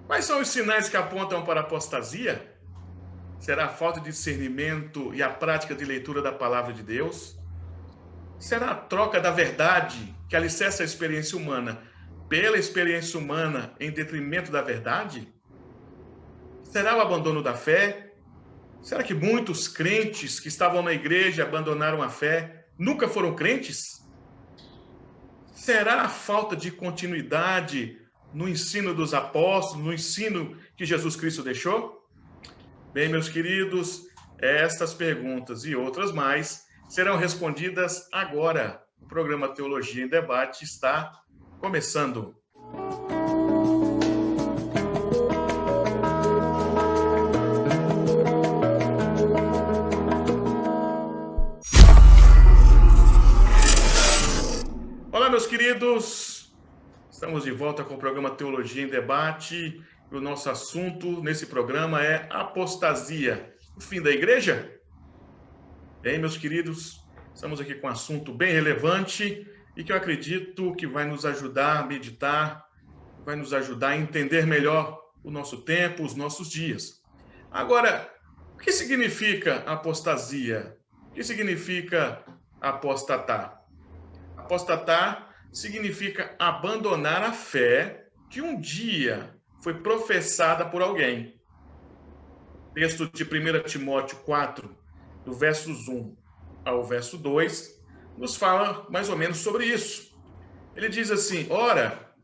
Quais são os sinais que apontam para a apostasia? Será a falta de discernimento e a prática de leitura da palavra de Deus? Será a troca da verdade que alicerça a experiência humana pela experiência humana em detrimento da verdade? Será o abandono da fé? Será que muitos crentes que estavam na igreja e abandonaram a fé nunca foram crentes? Será a falta de continuidade no ensino dos apóstolos, no ensino que Jesus Cristo deixou? Bem, meus queridos, estas perguntas e outras mais serão respondidas agora. O programa Teologia em Debate está começando. Olá, meus queridos, estamos de volta com o programa Teologia em Debate e o nosso assunto nesse programa é apostasia, o fim da igreja? Bem, meus queridos, estamos aqui com um assunto bem relevante e que eu acredito que vai nos ajudar a meditar, vai nos ajudar a entender melhor o nosso tempo, os nossos dias. Agora, o que significa apostasia? O que significa apostatar? Apostatar significa abandonar a fé que um dia foi professada por alguém. O texto de 1 Timóteo 4, do versos 1 ao verso 2, nos fala mais ou menos sobre isso. Ele diz assim: ora,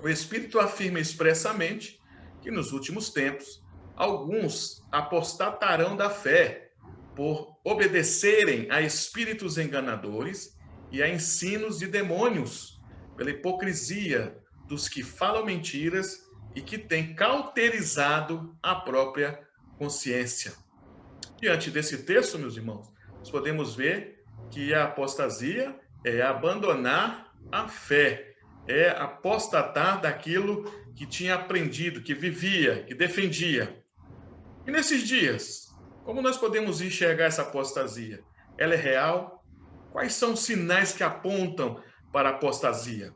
o Espírito afirma expressamente que nos últimos tempos alguns apostatarão da fé por obedecerem a espíritos enganadores e a ensinos de demônios, pela hipocrisia dos que falam mentiras e que têm cauterizado a própria consciência. Diante desse texto, meus irmãos, nós podemos ver que a apostasia é abandonar a fé, é apostatar daquilo que tinha aprendido, que vivia, que defendia. E nesses dias, como nós podemos enxergar essa apostasia? Ela é real? Quais são os sinais que apontam para a apostasia?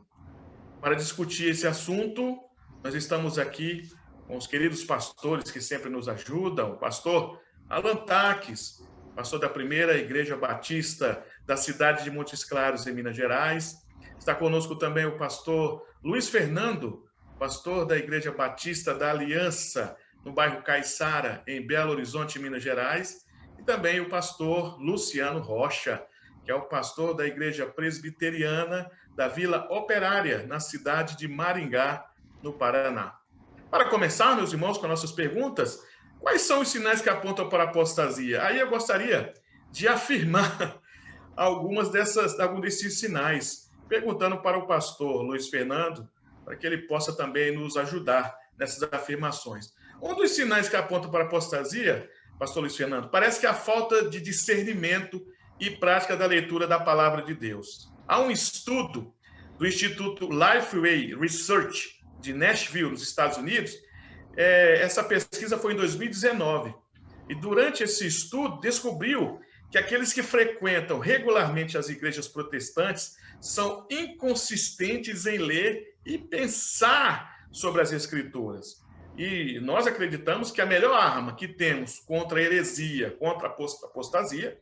Para discutir esse assunto, nós estamos aqui com os queridos pastores que sempre nos ajudam, o pastor Alan Taques, pastor da primeira Igreja Batista da cidade de Montes Claros, em Minas Gerais. Está conosco também o pastor Luiz Fernando, pastor da Igreja Batista da Aliança, no bairro Caiçara, em Belo Horizonte, Minas Gerais. E também o pastor Luciano Rocha, que é o pastor da Igreja Presbiteriana da Vila Operária, na cidade de Maringá, no Paraná. Para começar, meus irmãos, com nossas perguntas, quais são os sinais que apontam para a apostasia? Aí eu gostaria de afirmar alguns desses sinais, perguntando para o pastor Luiz Fernando, para que ele possa também nos ajudar nessas afirmações. Um dos sinais que apontam para a apostasia, pastor Luiz Fernando, parece que é a falta de discernimento e prática da leitura da palavra de Deus. Há um estudo do Instituto Lifeway Research de Nashville, nos Estados Unidos. Essa pesquisa foi em 2019. E durante esse estudo, descobriu que aqueles que frequentam regularmente as igrejas protestantes são inconsistentes em ler e pensar sobre as Escrituras. E nós acreditamos que a melhor arma que temos contra a heresia, contra a apostasia,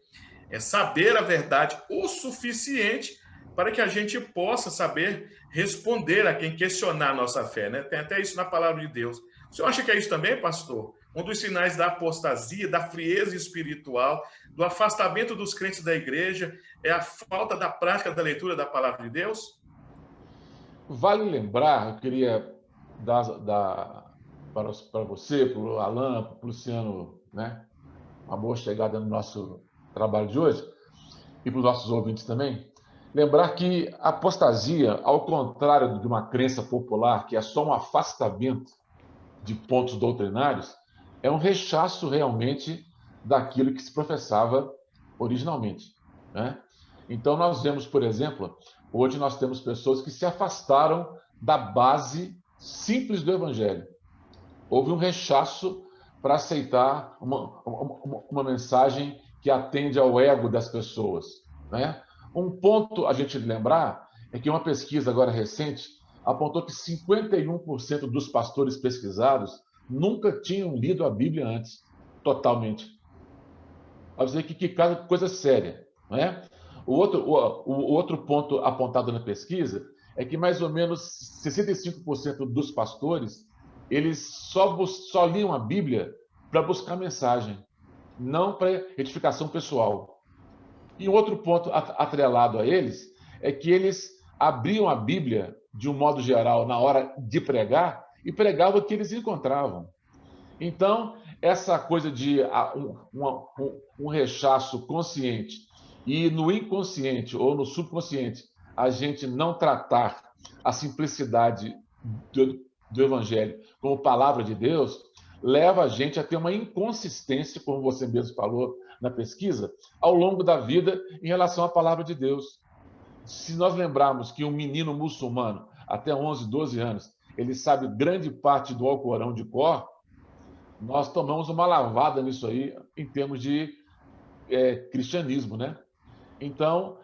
é saber a verdade o suficiente para que a gente possa saber responder a quem questionar a nossa fé, né? Tem até isso na palavra de Deus. O senhor acha que é isso também, pastor? Um dos sinais da apostasia, da frieza espiritual, do afastamento dos crentes da igreja, é a falta da prática da leitura da palavra de Deus? Vale lembrar, eu queria dar para você, para o Alan, para o Luciano, né, uma boa chegada no nosso trabalho de hoje, e para os nossos ouvintes também, lembrar que a apostasia, ao contrário de uma crença popular, que é só um afastamento de pontos doutrinários, é um rechaço realmente daquilo que se professava originalmente, né? Então, nós vemos, por exemplo, hoje nós temos pessoas que se afastaram da base simples do Evangelho. Houve um rechaço para aceitar uma mensagem que atende ao ego das pessoas, né? Um ponto a gente lembrar é que uma pesquisa agora recente apontou que 51% dos pastores pesquisados nunca tinham lido a Bíblia antes, totalmente. Para dizer que coisa séria, não é? O outro ponto apontado na pesquisa é que mais ou menos 65% dos pastores eles só liam a Bíblia para buscar mensagem, não para edificação pessoal. E outro ponto atrelado a eles é que eles abriam a Bíblia, de um modo geral, na hora de pregar, e pregavam o que eles encontravam. Então, essa coisa de um rechaço consciente e no inconsciente ou no subconsciente a gente não tratar a simplicidade do Evangelho como palavra de Deus, leva a gente a ter uma inconsistência, como você mesmo falou na pesquisa, ao longo da vida em relação à palavra de Deus. Se nós lembrarmos que um menino muçulmano, até 11, 12 anos, ele sabe grande parte do Alcorão de cor, nós tomamos uma lavada nisso aí em termos de cristianismo, né? Então,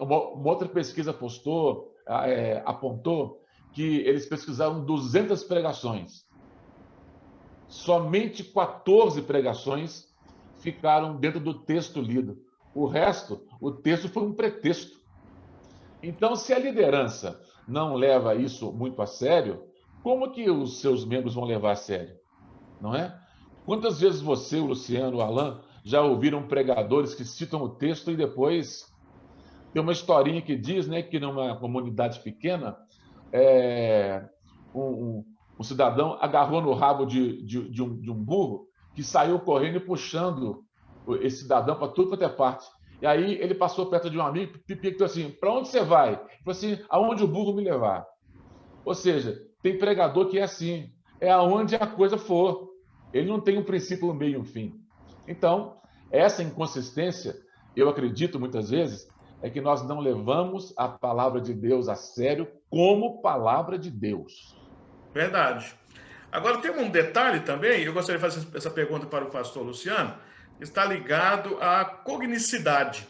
uma outra pesquisa apontou que eles pesquisaram 200 pregações. Somente 14 pregações ficaram dentro do texto lido. O resto, o texto foi um pretexto. Então, se a liderança não leva isso muito a sério, como que os seus membros vão levar a sério? Não é? Quantas vezes você, o Luciano, o Alan, já ouviram pregadores que citam o texto e depois tem uma historinha que diz, né, que numa comunidade pequena, um cidadão agarrou no rabo de um burro que saiu correndo e puxando esse cidadão para tudo quanto é parte. E aí ele passou perto de um amigo e perguntou assim, para onde você vai? Ele falou assim, aonde o burro me levar. Ou seja, tem pregador que é assim, é aonde a coisa for. Ele não tem um princípio, um meio e um fim. Então, essa inconsistência, eu acredito muitas vezes, é que nós não levamos a palavra de Deus a sério como palavra de Deus. Verdade. Agora, tem um detalhe também, eu gostaria de fazer essa pergunta para o pastor Luciano, que está ligado à cognicidade.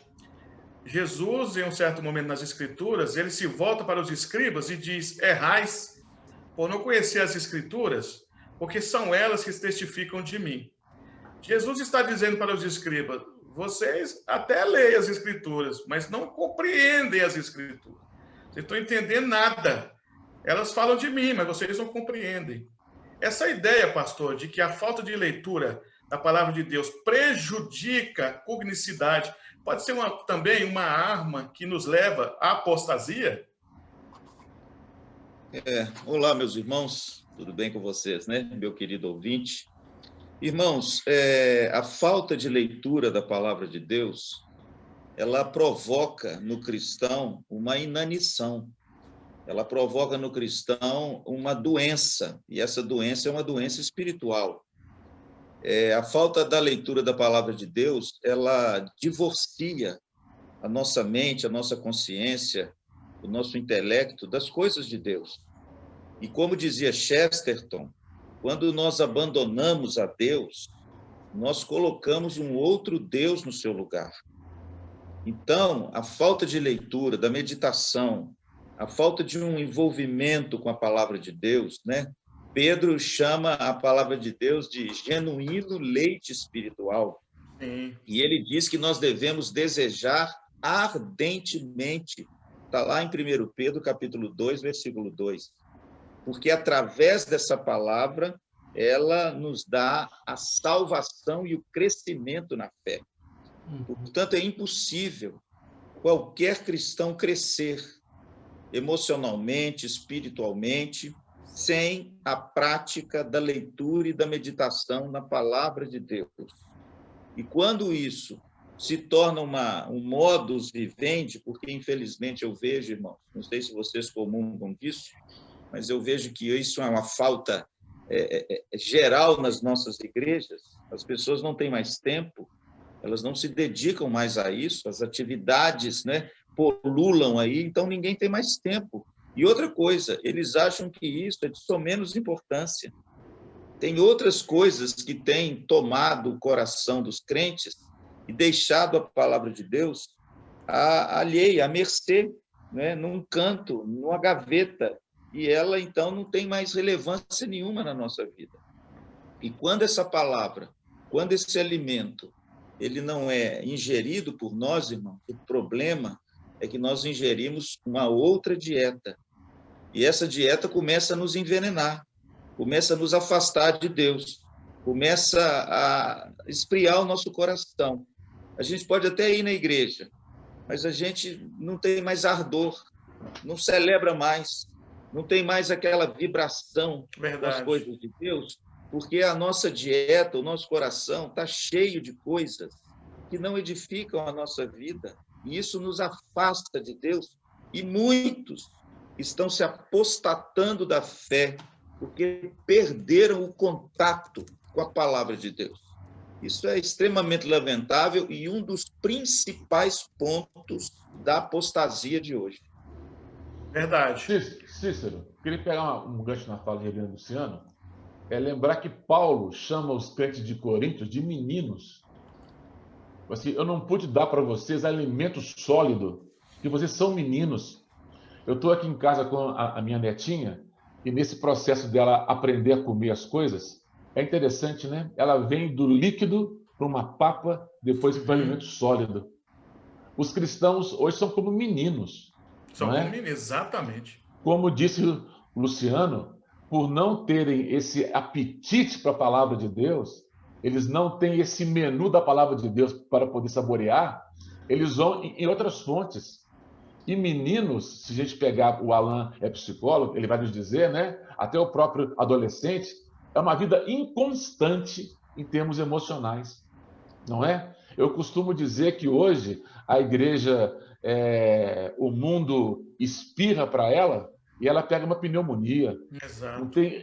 Jesus, em um certo momento nas Escrituras, ele se volta para os escribas e diz, errais por não conhecer as Escrituras, porque são elas que testificam de mim. Jesus está dizendo para os escribas, vocês até leem as Escrituras, mas não compreendem as Escrituras. Vocês estão entendendo nada. Elas falam de mim, mas vocês não compreendem. Essa ideia, pastor, de que a falta de leitura da palavra de Deus prejudica a cognicidade, pode ser também uma arma que nos leva à apostasia? Olá, meus irmãos, tudo bem com vocês, né? Meu querido ouvinte. Irmãos, a falta de leitura da palavra de Deus, ela provoca no cristão uma inanição. Ela provoca no cristão uma doença, e essa doença é uma doença espiritual. A falta da leitura da palavra de Deus, ela divorcia a nossa mente, a nossa consciência, o nosso intelecto das coisas de Deus. E como dizia Chesterton, quando nós abandonamos a Deus, nós colocamos um outro Deus no seu lugar. Então, a falta de leitura, da meditação, a falta de um envolvimento com a palavra de Deus, né? Pedro chama a palavra de Deus de genuíno leite espiritual. Sim. E ele diz que nós devemos desejar ardentemente. Está lá em 1 Pedro, capítulo 2, versículo 2. Porque através dessa palavra, ela nos dá a salvação e o crescimento na fé. Portanto, é impossível qualquer cristão crescer emocionalmente, espiritualmente, sem a prática da leitura e da meditação na palavra de Deus. E quando isso se torna um modus vivendi, porque infelizmente eu vejo, irmão, não sei se vocês comungam disso, mas eu vejo que isso é uma falta geral nas nossas igrejas, as pessoas não têm mais tempo, elas não se dedicam mais a isso, as atividades, né, polulam aí, então ninguém tem mais tempo. E outra coisa, eles acham que isso é de só menos importância. Tem outras coisas que têm tomado o coração dos crentes e deixado a palavra de Deus alheia, à mercê, né, num canto, numa gaveta. e ela, então, não tem mais relevância nenhuma na nossa vida. E quando essa palavra, quando esse alimento, ele não é ingerido por nós, irmão, o problema é que nós ingerimos uma outra dieta. E essa dieta começa a nos envenenar, começa a nos afastar de Deus, começa a esfriar o nosso coração. A gente pode até ir na igreja, mas a gente não tem mais ardor, não celebra mais, não tem mais aquela vibração com as coisas de Deus, porque a nossa dieta, o nosso coração está cheio de coisas que não edificam a nossa vida, e isso nos afasta de Deus, e muitos estão se apostatando da fé, porque perderam o contato com a palavra de Deus. Isso é extremamente lamentável e um dos principais pontos da apostasia de hoje. Verdade. Cícero, queria pegar um gancho na fala de Helena Luciano, lembrar que Paulo chama os crentes de Corinto de meninos. Assim, eu não pude dar para vocês alimento sólido, que vocês são meninos. Eu estou aqui em casa com a minha netinha, e nesse processo dela aprender a comer as coisas, é interessante, né? Ela vem do líquido para uma papa, depois para o alimento sólido. Os cristãos hoje são como meninos. São como meninos, exatamente. Como disse o Luciano, por não terem esse apetite para a palavra de Deus, eles não têm esse menu da palavra de Deus para poder saborear, eles vão em outras fontes. E meninos, se a gente pegar, o Alan é psicólogo, ele vai nos dizer, né? Até o próprio adolescente, é uma vida inconstante em termos emocionais, não é? Eu costumo dizer que hoje a igreja, o mundo espirra para ela e ela pega uma pneumonia. Exato.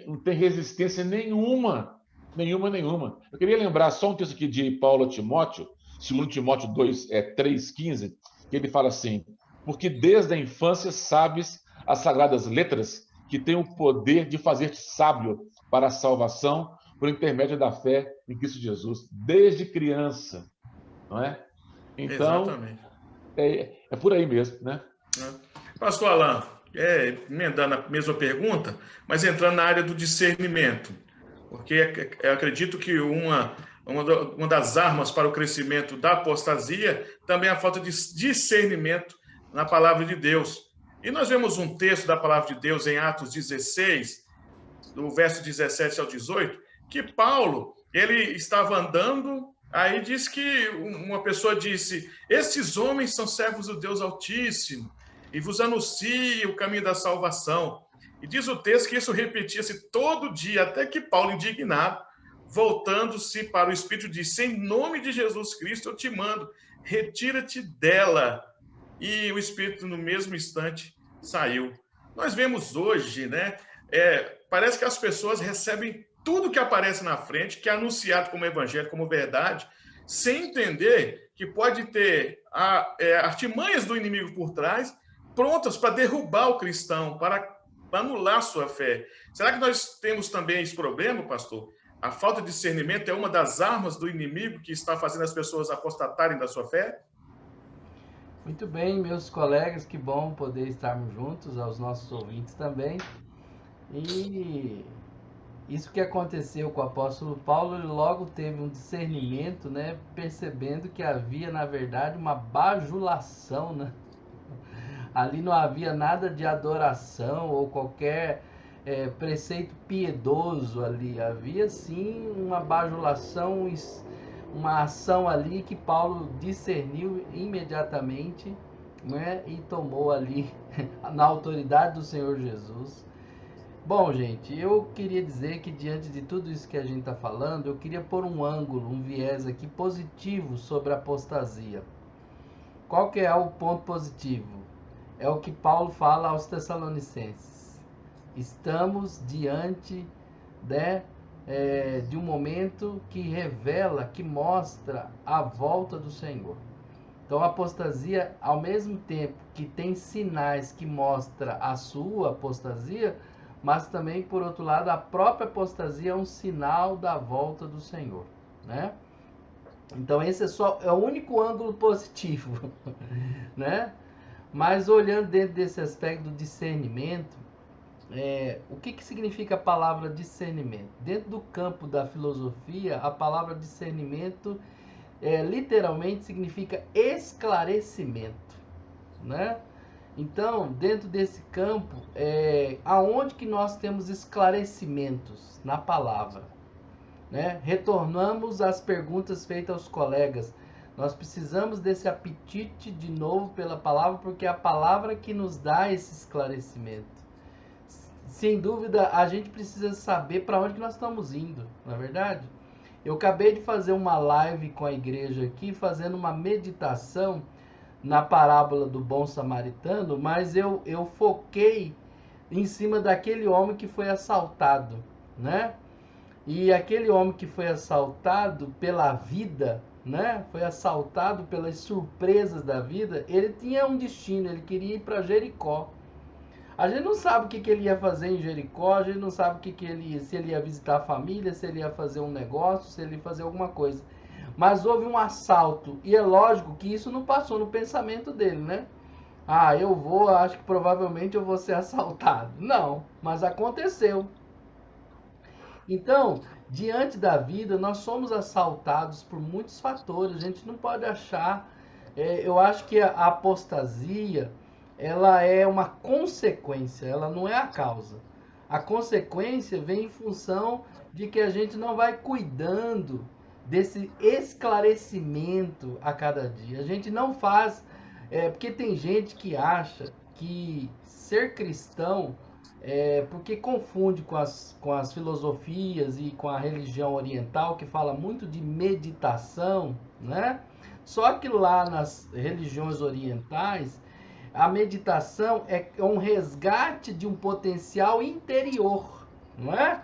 Não tem resistência nenhuma. Eu queria lembrar só um texto aqui de Paulo a Timóteo, 2 Timóteo 3,15, que ele fala assim: porque desde a infância sabes as sagradas letras que têm o poder de fazer-te sábio para a salvação por intermédio da fé em Cristo Jesus, desde criança, não é? Então, exatamente. É por aí mesmo, né? Pastor Alan, emendando a mesma pergunta, mas entrando na área do discernimento, porque eu acredito que uma das armas para o crescimento da apostasia também é a falta de discernimento na palavra de Deus. E nós vemos um texto da palavra de Deus em Atos 16, do verso 17 ao 18, que Paulo, ele estava andando, aí diz que uma pessoa disse: esses homens são servos do Deus Altíssimo e vos anuncia o caminho da salvação. E diz o texto que isso repetia-se todo dia, até que Paulo, indignado, voltando-se para o Espírito, disse: em nome de Jesus Cristo eu te mando, retira-te dela. E o Espírito, no mesmo instante, saiu. Nós vemos hoje, né? Parece que as pessoas recebem tudo que aparece na frente, que é anunciado como evangelho, como verdade, sem entender que pode ter artimanhas do inimigo por trás, prontas para derrubar o cristão, para anular sua fé. Será que nós temos também esse problema, pastor? A falta de discernimento é uma das armas do inimigo que está fazendo as pessoas apostatarem da sua fé? Muito bem, meus colegas, que bom poder estarmos juntos, aos nossos ouvintes também. E isso que aconteceu com o apóstolo Paulo, ele logo teve um discernimento, né, percebendo que havia, na verdade, uma bajulação, né? Ali não havia nada de adoração ou qualquer preceito piedoso ali. Havia, sim, uma bajulação, uma ação ali que Paulo discerniu imediatamente, né, e tomou ali na autoridade do Senhor Jesus. Bom, gente, eu queria dizer que diante de tudo isso que a gente está falando, eu queria pôr um ângulo, um viés aqui positivo sobre a apostasia. Qual que é o ponto positivo? É o que Paulo fala aos Tessalonicenses. Estamos diante de um momento que revela, que mostra a volta do Senhor. Então a apostasia, ao mesmo tempo que tem sinais que mostram a sua apostasia, mas também, por outro lado, a própria apostasia é um sinal da volta do Senhor, né? Então esse é o único ângulo positivo, né? Mas olhando dentro desse aspecto do discernimento, o que significa a palavra discernimento? Dentro do campo da filosofia, a palavra discernimento literalmente significa esclarecimento, né? Então, dentro desse campo, aonde que nós temos esclarecimentos? Na palavra, né? Retornamos às perguntas feitas aos colegas. Nós precisamos desse apetite de novo pela palavra, porque é a palavra que nos dá esse esclarecimento. Sem dúvida, a gente precisa saber para onde que nós estamos indo, não é verdade? Eu acabei de fazer uma live com a igreja aqui, fazendo uma meditação na parábola do bom samaritano, mas eu foquei em cima daquele homem que foi assaltado, né? E aquele homem que foi assaltado pela vida, né? Foi assaltado pelas surpresas da vida. Ele tinha um destino, ele queria ir para Jericó. A gente não sabe o que ele ia fazer em Jericó, a gente não sabe se ele ia visitar a família, se ele ia fazer um negócio, se ele ia fazer alguma coisa. Mas houve um assalto, e é lógico que isso não passou no pensamento dele, né? Acho que provavelmente eu vou ser assaltado. Não, mas aconteceu. Então, diante da vida, nós somos assaltados por muitos fatores. A gente não pode achar... eu acho que a apostasia, ela é uma consequência, ela não é a causa. A consequência vem em função de que a gente não vai cuidando desse esclarecimento a cada dia. A gente não faz... porque tem gente que acha que ser cristão... porque confunde com as filosofias e com a religião oriental, que fala muito de meditação, né? Só que lá nas religiões orientais, a meditação é um resgate de um potencial interior, não é?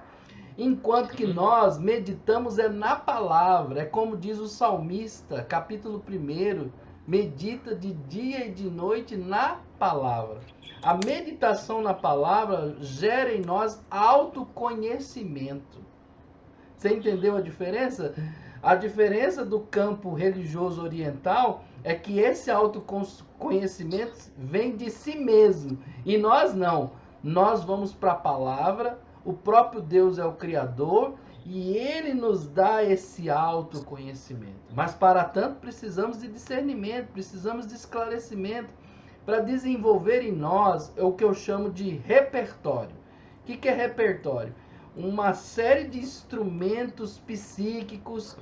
Enquanto que nós meditamos na palavra, é como diz o salmista, capítulo 1, medita de dia e de noite na palavra. A meditação na palavra gera em nós autoconhecimento. Você entendeu a diferença? A diferença do campo religioso oriental é que esse autoconhecimento vem de si mesmo. E nós não. Nós vamos para a palavra, o próprio Deus é o Criador e Ele nos dá esse autoconhecimento. Mas para tanto precisamos de discernimento, precisamos de esclarecimento para desenvolver em nós o que eu chamo de repertório. O que é repertório? Uma série de instrumentos psíquicos,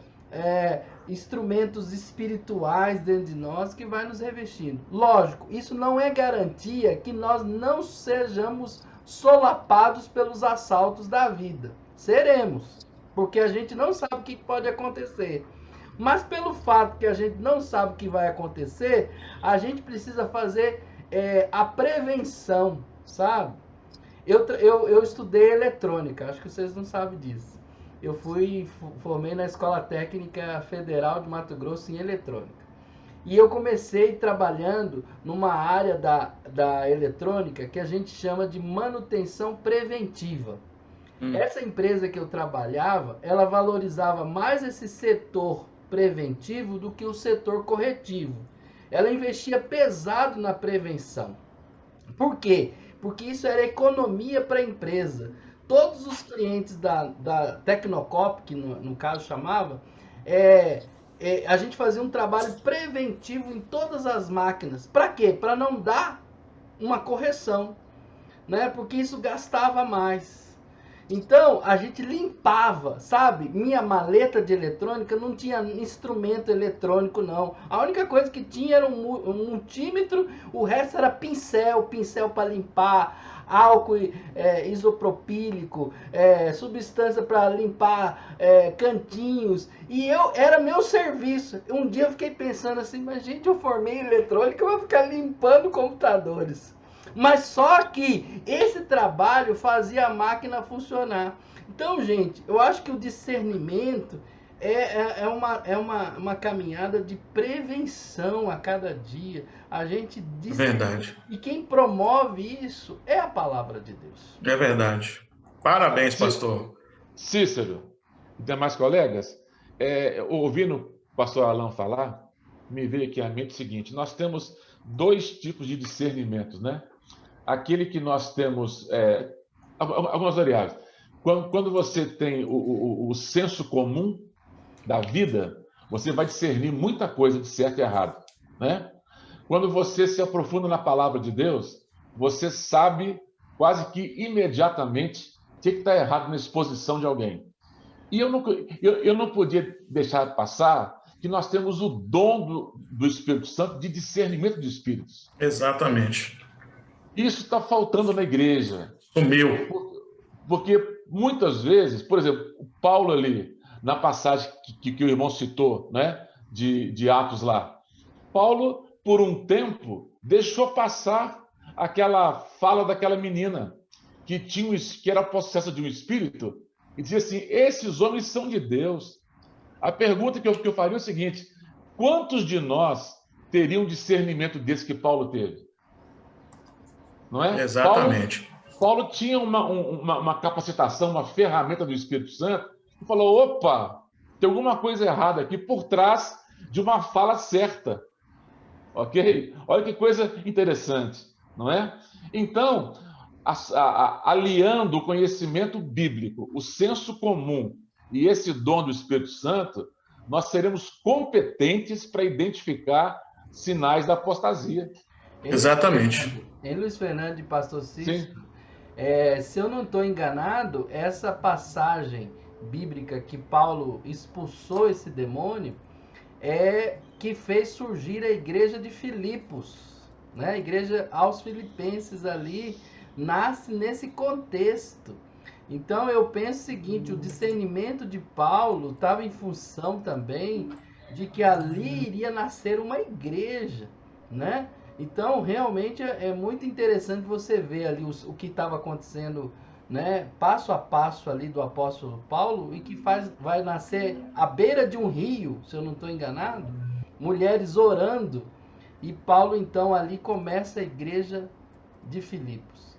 instrumentos espirituais dentro de nós que vai nos revestindo. Lógico, isso não é garantia que nós não sejamos solapados pelos assaltos da vida. Seremos, porque a gente não sabe o que pode acontecer. Mas pelo fato que a gente não sabe o que vai acontecer, a gente precisa fazer a prevenção, sabe? Eu estudei eletrônica, acho que vocês não sabem disso. Eu formei na Escola Técnica Federal de Mato Grosso em eletrônica. E eu comecei trabalhando numa área da eletrônica que a gente chama de manutenção preventiva. Essa empresa que eu trabalhava, ela valorizava mais esse setor preventivo do que o setor corretivo. Ela investia pesado na prevenção. Por quê? Porque isso era economia para a empresa. Todos os clientes da Tecnocop, que no caso chamava, a gente fazia um trabalho preventivo em todas as máquinas. Para quê? Para não dar uma correção, né? Porque isso gastava mais. Então, a gente limpava, sabe? Minha maleta de eletrônica não tinha instrumento eletrônico, não. A única coisa que tinha era um multímetro, o resto era pincel para limpar, álcool isopropílico, substância para limpar cantinhos. E era meu serviço. Um dia eu fiquei pensando assim, mas gente, eu formei em eletrônica, eu vou ficar limpando computadores. Mas só que esse trabalho fazia a máquina funcionar. Então, gente, eu acho que o discernimento é uma caminhada de prevenção a cada dia. A gente Verdade. E quem promove isso é a palavra de Deus. É verdade. Parabéns, pastor. Cícero e demais colegas, ouvindo o pastor Alan falar, me veio aqui à mente o seguinte: nós temos dois tipos de discernimentos, né? Aquele que nós temos algumas variáveis. Quando você tem o senso comum da vida, você vai discernir muita coisa de certo e errado, né? Quando você se aprofunda na palavra de Deus, você sabe quase que imediatamente o que está errado na exposição de alguém. E eu não podia deixar passar que nós temos o dom do Espírito Santo de discernimento de espíritos. Exatamente. Isso está faltando na igreja. Sumiu. Porque muitas vezes, por exemplo, o Paulo ali, na passagem que o irmão citou, né, de Atos lá, Paulo, por um tempo, deixou passar aquela fala daquela menina que era possessa de um espírito e dizia assim: esses homens são de Deus. A pergunta que eu faria é o seguinte: quantos de nós teriam discernimento desse que Paulo teve? Não é? Exatamente. Paulo tinha uma capacitação, uma ferramenta do Espírito Santo, e falou: opa, tem alguma coisa errada aqui por trás de uma fala certa. Ok? Olha que coisa interessante, não é? Então, aliando o conhecimento bíblico, o senso comum e esse dom do Espírito Santo, nós seremos competentes para identificar sinais da apostasia. Exatamente. Em Luiz Fernando e Pastor Cícero, Sim. Se eu não estou enganado, essa passagem bíblica que Paulo expulsou esse demônio é que fez surgir a igreja de Filipos, né? A igreja aos filipenses ali nasce nesse contexto. Então eu penso o seguinte: o discernimento de Paulo estava em função também de que ali iria nascer uma igreja, né? Então realmente é muito interessante você ver ali o que estava acontecendo, né, passo a passo ali do apóstolo Paulo, e que vai nascer à beira de um rio, se eu não estou enganado, mulheres orando, e Paulo então ali começa a igreja de Filipos.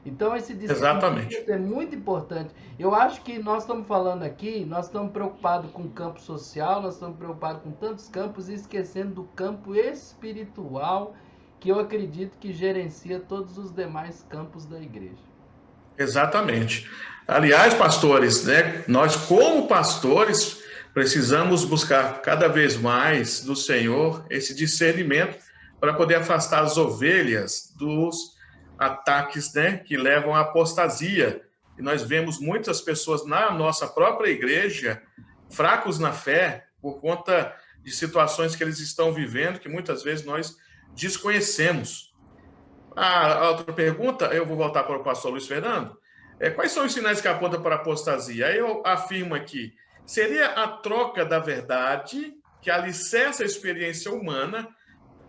Então esse discernimento é muito importante. Eu acho que nós estamos falando aqui, nós estamos preocupados com o campo social, nós estamos preocupados com tantos campos e esquecendo do campo espiritual, que eu acredito que gerencia todos os demais campos da igreja. Exatamente. Aliás, pastores, né, nós como pastores precisamos buscar cada vez mais do Senhor esse discernimento para poder afastar as ovelhas dos ataques, né, que levam à apostasia. E nós vemos muitas pessoas na nossa própria igreja fracos na fé por conta de situações que eles estão vivendo, que muitas vezes nós desconhecemos. A outra pergunta, eu vou voltar para o pastor Luiz Fernando. Quais são os sinais que apontam para a apostasia? Aí eu afirmo aqui, seria a troca da verdade que alicerça a experiência humana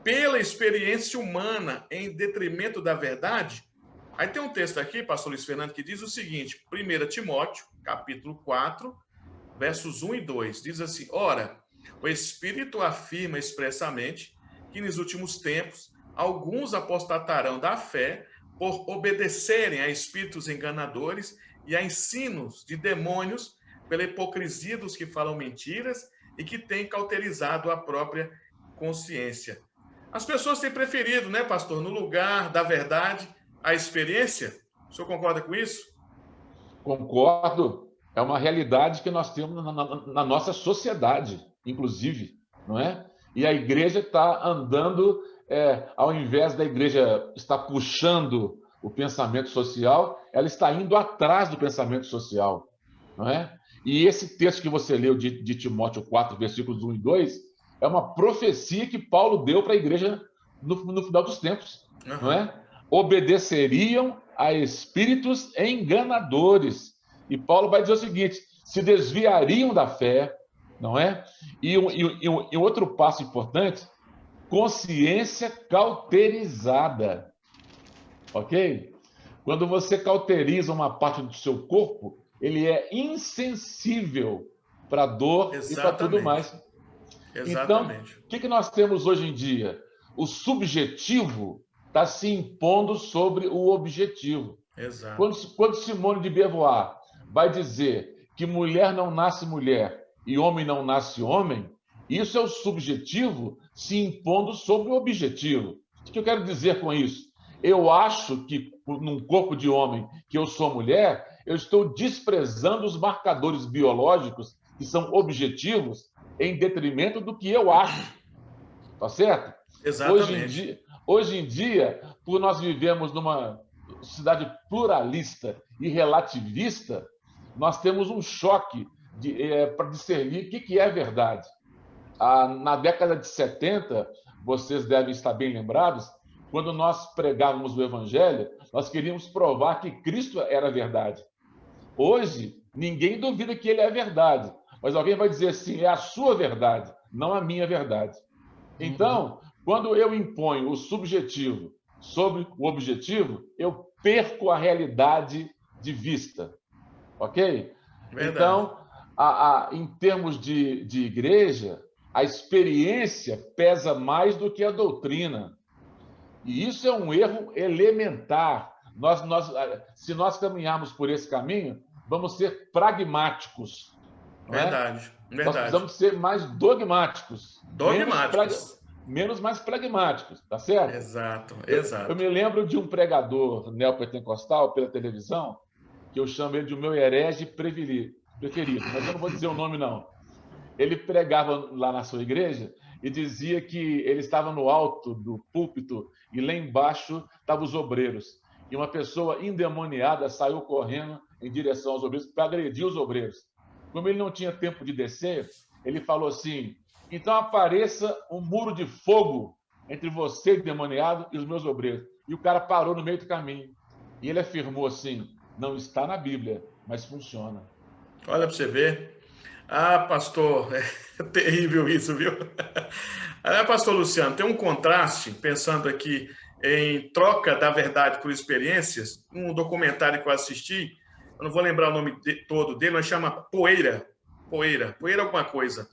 pela experiência humana em detrimento da verdade? Aí tem um texto aqui, pastor Luiz Fernando, que diz o seguinte, 1 Timóteo, capítulo 4, versos 1 e 2, diz assim: ora, o Espírito afirma expressamente que nos últimos tempos alguns apostatarão da fé por obedecerem a espíritos enganadores e a ensinos de demônios pela hipocrisia dos que falam mentiras e que têm cauterizado a própria consciência. As pessoas têm preferido, né, pastor, no lugar da verdade, a experiência? O senhor concorda com isso? Concordo. É uma realidade que nós temos na nossa sociedade, inclusive, não é? E a igreja está andando, ao invés da igreja estar puxando o pensamento social, ela está indo atrás do pensamento social, não é? E esse texto que você leu de Timóteo 4, versículos 1 e 2, é uma profecia que Paulo deu para a igreja no final dos tempos, não é? Obedeceriam a espíritos enganadores. E Paulo vai dizer o seguinte: se desviariam da fé, não é? E outro passo importante, consciência cauterizada. Ok? Quando você cauteriza uma parte do seu corpo, ele é insensível para dor e para tudo mais. Exatamente. Então, o que nós temos hoje em dia? O subjetivo está se impondo sobre o objetivo. Exato. Quando Simone de Beauvoir vai dizer que mulher não nasce mulher e homem não nasce homem, isso é o subjetivo se impondo sobre o objetivo. O que eu quero dizer com isso? eu acho que, num corpo de homem, que eu sou mulher, eu estou desprezando os marcadores biológicos, que são objetivos, em detrimento do que eu acho. Tá certo? Exatamente. Hoje em dia, por nós vivemos numa sociedade pluralista e relativista, nós temos um choque para discernir o que é verdade. Na década de 70, vocês devem estar bem lembrados, quando nós pregávamos o Evangelho, nós queríamos provar que Cristo era a verdade. Hoje, ninguém duvida que ele é a verdade, mas alguém vai dizer assim, é a sua verdade, não a minha verdade. Então, quando eu imponho o subjetivo sobre o objetivo, eu perco a realidade de vista, ok? Verdade. Então, em termos de igreja, a experiência pesa mais do que a doutrina. E isso é um erro elementar. Se nós caminharmos por esse caminho, vamos ser pragmáticos. Não é? Verdade. Nós precisamos ser mais dogmáticos. Dogmáticos. Menos mais pragmáticos, tá certo? Exato. Eu me lembro de um pregador neopentecostal pela televisão, que eu chamo ele de o meu herege preferido, mas eu não vou dizer o nome, não. Ele pregava lá na sua igreja e dizia que ele estava no alto do púlpito e lá embaixo estavam os obreiros. E uma pessoa endemoniada saiu correndo em direção aos obreiros para agredir os obreiros. Como ele não tinha tempo de descer, ele falou assim, então apareça um muro de fogo entre você, endemoniado, e os meus obreiros. E o cara parou no meio do caminho. E ele afirmou assim, não está na Bíblia, mas funciona. Olha para você ver. Ah, pastor, é terrível isso, viu? Pastor Luciano, tem um contraste, pensando aqui em troca da verdade por experiências, um documentário que eu assisti, eu não vou lembrar o nome todo dele, mas chama Poeira alguma coisa.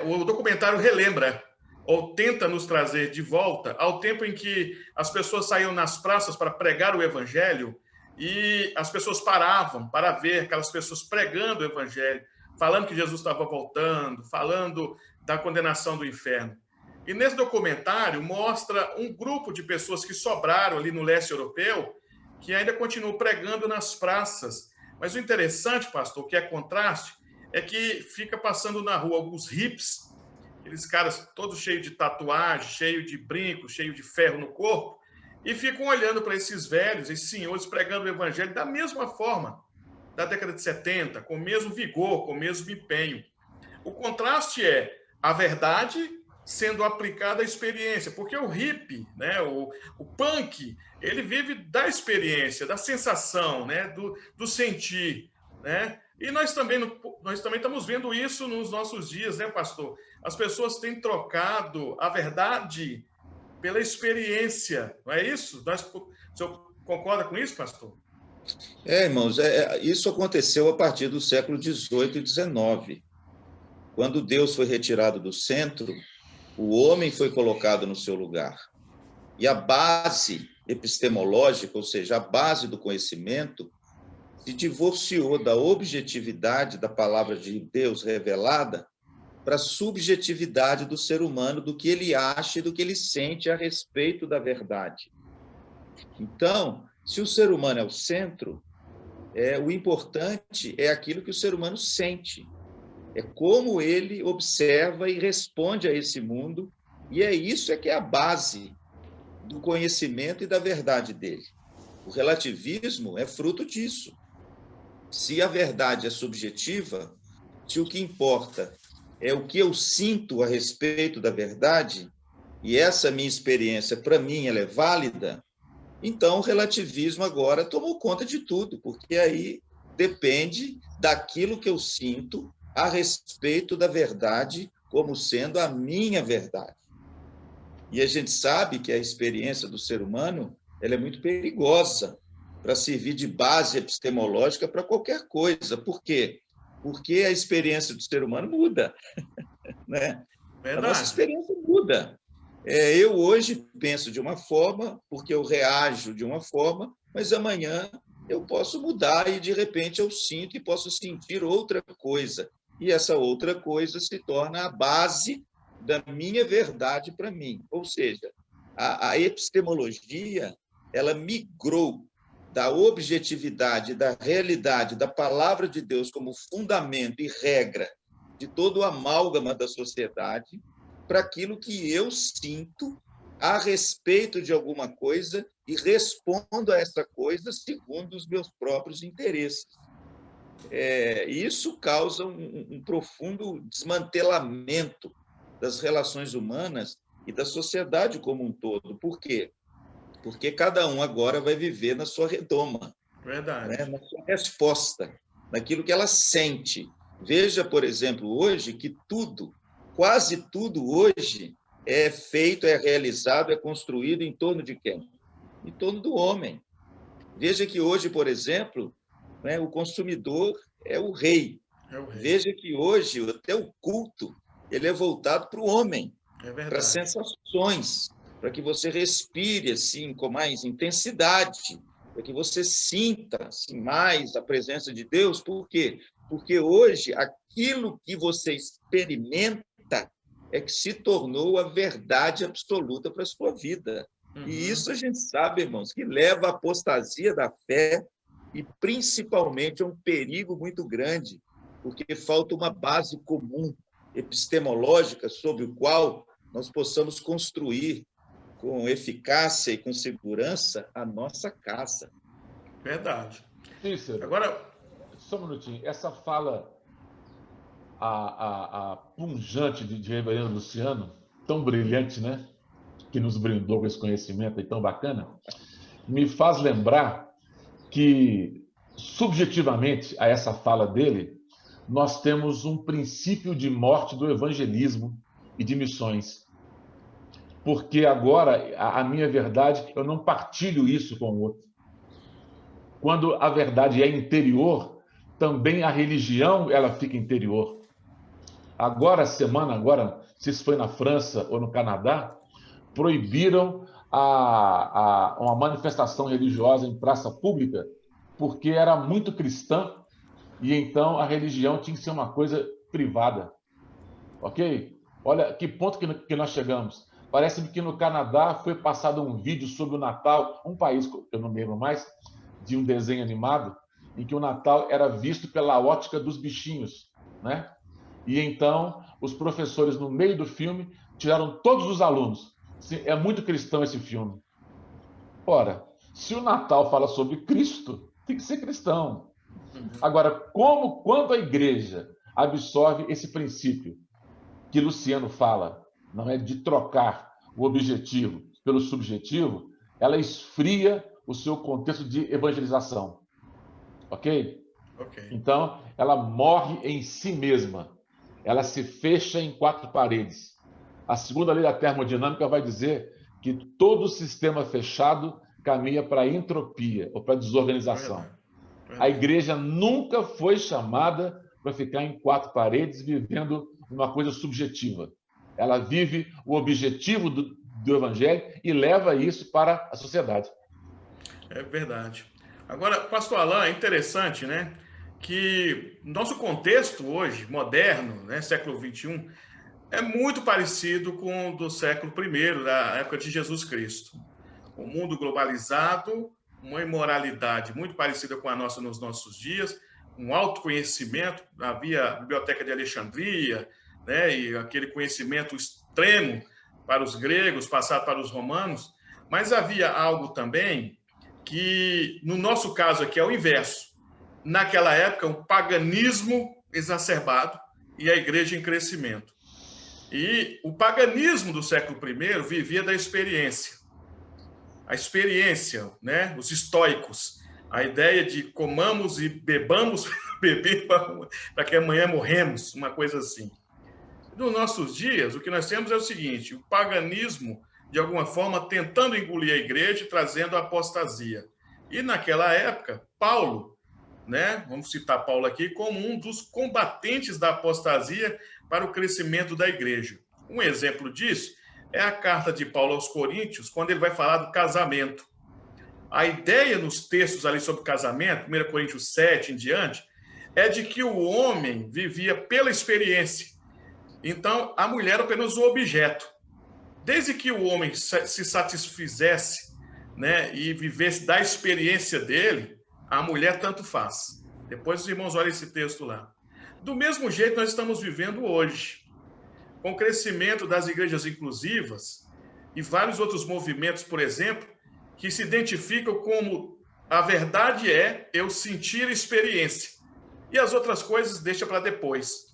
O documentário relembra, ou tenta nos trazer de volta ao tempo em que as pessoas saíam nas praças para pregar o evangelho e as pessoas paravam para ver aquelas pessoas pregando o evangelho, falando que Jesus estava voltando, falando da condenação do inferno. E nesse documentário mostra um grupo de pessoas que sobraram ali no leste europeu, que ainda continuam pregando nas praças. Mas o interessante, pastor, que é contraste, é que fica passando na rua alguns hips, aqueles caras todos cheios de tatuagem, cheios de brinco, cheios de ferro no corpo, e ficam olhando para esses velhos, esses senhores pregando o evangelho da mesma forma, da década de 70, com o mesmo vigor, com o mesmo empenho. O contraste é a verdade sendo aplicada à experiência, porque o hippie, né, o punk, ele vive da experiência, da sensação, né, do sentir, né? E nós também estamos vendo isso nos nossos dias, né, pastor? As pessoas têm trocado a verdade pela experiência, não é isso? O senhor concorda com isso, pastor? Irmãos, isso aconteceu a partir do século XVIII e XIX. Quando Deus foi retirado do centro, o homem foi colocado no seu lugar. E a base epistemológica, ou seja, a base do conhecimento, se divorciou da objetividade da palavra de Deus revelada para a subjetividade do ser humano, do que ele acha e do que ele sente a respeito da verdade. Então, se o ser humano é o centro, o importante é aquilo que o ser humano sente. É como ele observa e responde a esse mundo, e isso que é a base do conhecimento e da verdade dele. O relativismo é fruto disso. Se a verdade é subjetiva, se o que importa é o que eu sinto a respeito da verdade, e essa minha experiência, para mim, ela é válida, então o relativismo agora tomou conta de tudo, porque aí depende daquilo que eu sinto a respeito da verdade como sendo a minha verdade. E a gente sabe que a experiência do ser humano ela é muito perigosa para servir de base epistemológica para qualquer coisa. Por quê? Porque a experiência do ser humano muda. Né? A nossa experiência muda. Eu hoje penso de uma forma, porque eu reajo de uma forma, mas amanhã eu posso mudar e, de repente, eu sinto e posso sentir outra coisa. E essa outra coisa se torna a base da minha verdade para mim. Ou seja, A epistemologia, ela migrou da objetividade, da realidade, da palavra de Deus como fundamento e regra de todo o amálgama da sociedade para aquilo que eu sinto a respeito de alguma coisa e respondo a essa coisa segundo os meus próprios interesses. Isso causa um profundo desmantelamento das relações humanas e da sociedade como um todo. Por quê? Porque cada um agora vai viver na sua redoma, Verdade. né? Na sua resposta, naquilo que ela sente. Veja, por exemplo, hoje que tudo, quase tudo hoje é feito, é realizado, é construído em torno de quem? Em torno do homem. Veja que hoje, por exemplo, né, o consumidor é o rei. Veja que hoje até o culto ele é voltado para o homem, para sensações, para que você respire assim com mais intensidade, para que você sinta assim, mais a presença de Deus. Por quê? Porque hoje aquilo que você experimenta é que se tornou a verdade absoluta para a sua vida. E isso a gente sabe, irmãos, que leva à apostasia da fé e principalmente a um perigo muito grande, porque falta uma base comum epistemológica sobre o qual nós possamos construir com eficácia e com segurança a nossa casa. Verdade. Cícero, agora, só um minutinho. Essa fala a punjante de Reverendo Luciano, tão brilhante, né? Que nos brindou com esse conhecimento aí tão bacana, me faz lembrar que, subjetivamente a essa fala dele, nós temos um princípio de morte do evangelismo e de missões. Porque agora, a minha verdade, eu não partilho isso com o outro. Quando a verdade é interior, também a religião ela fica interior. Agora, se isso foi na França ou no Canadá, proibiram uma manifestação religiosa em praça pública porque era muito cristã e então a religião tinha que ser uma coisa privada. Ok? Olha que ponto que nós chegamos. Parece-me que no Canadá foi passado um vídeo sobre o Natal, um país que eu não lembro mais, de um desenho animado, em que o Natal era visto pela ótica dos bichinhos, né? E então os professores, no meio do filme, tiraram todos os alunos. É muito cristão esse filme. Ora, se o Natal fala sobre Cristo, tem que ser cristão. Agora, quando a igreja absorve esse princípio que Luciano fala, não é de trocar o objetivo pelo subjetivo, ela esfria o seu contexto de evangelização. Ok? Então, ela morre em si mesma. Ela se fecha em quatro paredes. A segunda lei da termodinâmica vai dizer que todo sistema fechado caminha para a entropia ou para a desorganização. A igreja nunca foi chamada para ficar em quatro paredes vivendo uma coisa subjetiva. Ela vive o objetivo do evangelho e leva isso para a sociedade. É verdade. Agora, pastor Alain, é interessante, né, que nosso contexto hoje, moderno, né, século XXI, é muito parecido com o do século I, da época de Jesus Cristo. Um mundo globalizado, uma imoralidade muito parecida com a nossa nos nossos dias, um autoconhecimento, havia a Biblioteca de Alexandria, né, e aquele conhecimento extremo para os gregos, passado para os romanos, mas havia algo também que, no nosso caso aqui, é o inverso. Naquela época, um paganismo exacerbado e a igreja em crescimento. E o paganismo do século I vivia da experiência. A experiência, né? Os estoicos, a ideia de comamos e bebamos, beber para que amanhã morremos, uma coisa assim. Nos nossos dias, o que nós temos é o seguinte, o paganismo, de alguma forma, tentando engolir a igreja e trazendo a apostasia. E naquela época, Paulo, né? Vamos citar Paulo aqui como um dos combatentes da apostasia para o crescimento da igreja. Um exemplo disso é a carta de Paulo aos Coríntios, quando ele vai falar do casamento. A ideia nos textos ali sobre casamento, 1 Coríntios 7 em diante, é de que o homem vivia pela experiência. Então, a mulher era apenas o objeto. desde que o homem se satisfizesse, né, e vivesse da experiência dele, a mulher tanto faz. Depois os irmãos olhem esse texto lá. Do mesmo jeito nós estamos vivendo hoje, com o crescimento das igrejas inclusivas e vários outros movimentos, por exemplo, que se identificam como a verdade é eu sentir experiência e as outras coisas deixa para depois.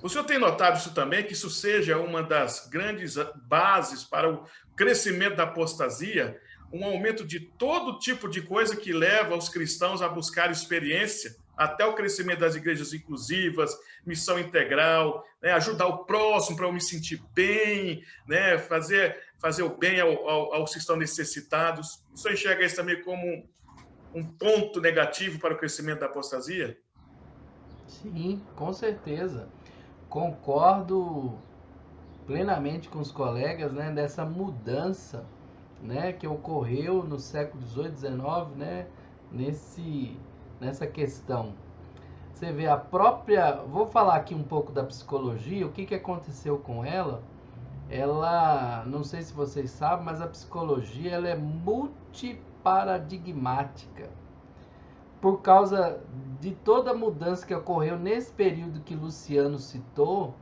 O senhor tem notado isso também, que isso seja uma das grandes bases para o crescimento da apostasia, um aumento de todo tipo de coisa que leva os cristãos a buscar experiência, até o crescimento das igrejas inclusivas, missão integral, né, ajudar o próximo para eu me sentir bem, né, fazer o bem aos que estão necessitados. O senhor enxerga isso também como um ponto negativo para o crescimento da apostasia? Sim, com certeza. Concordo plenamente com os colegas, né, dessa mudança, né, que ocorreu no século XVIII, XIX, né, nessa questão. Você vê a própria... Vou falar aqui um pouco da psicologia, o que aconteceu com ela. Ela, não sei se vocês sabem, mas a psicologia ela é multiparadigmática. Por causa de toda a mudança que ocorreu nesse período que Luciano citou,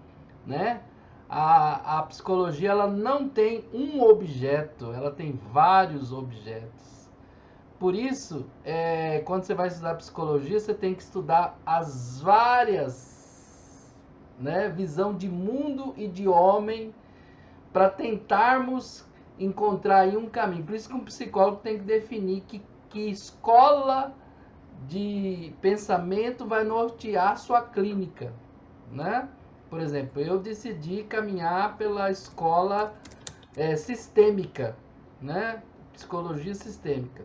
né? A psicologia ela não tem um objeto, ela tem vários objetos. Por isso, quando você vai estudar psicologia, você tem que estudar as várias, né, visão de mundo e de homem para tentarmos encontrar aí um caminho. Por isso que um psicólogo tem que definir que escola de pensamento vai nortear sua clínica, né? Por exemplo, eu decidi caminhar pela escola sistêmica, né? Psicologia sistêmica.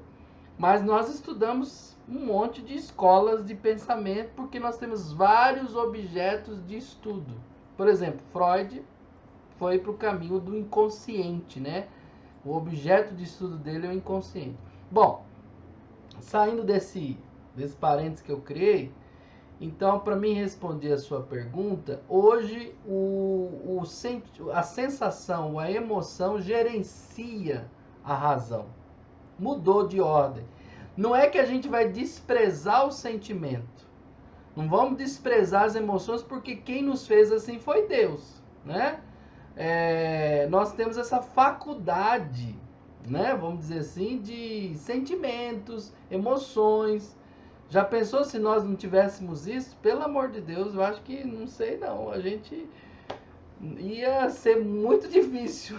Mas nós estudamos um monte de escolas de pensamento porque nós temos vários objetos de estudo. Por exemplo, Freud foi para o caminho do inconsciente, né? O objeto de estudo dele é o inconsciente. Bom, saindo desse parênteses que eu criei, então, para mim responder a sua pergunta, hoje a sensação, a emoção gerencia a razão. Mudou de ordem. Não é que a gente vai desprezar o sentimento. Não vamos desprezar as emoções, porque quem nos fez assim foi Deus, né? Nós temos essa faculdade, né? Vamos dizer assim, de sentimentos, emoções. Já pensou se nós não tivéssemos isso? Pelo amor de Deus, eu acho que, não sei não, a gente ia ser muito difícil,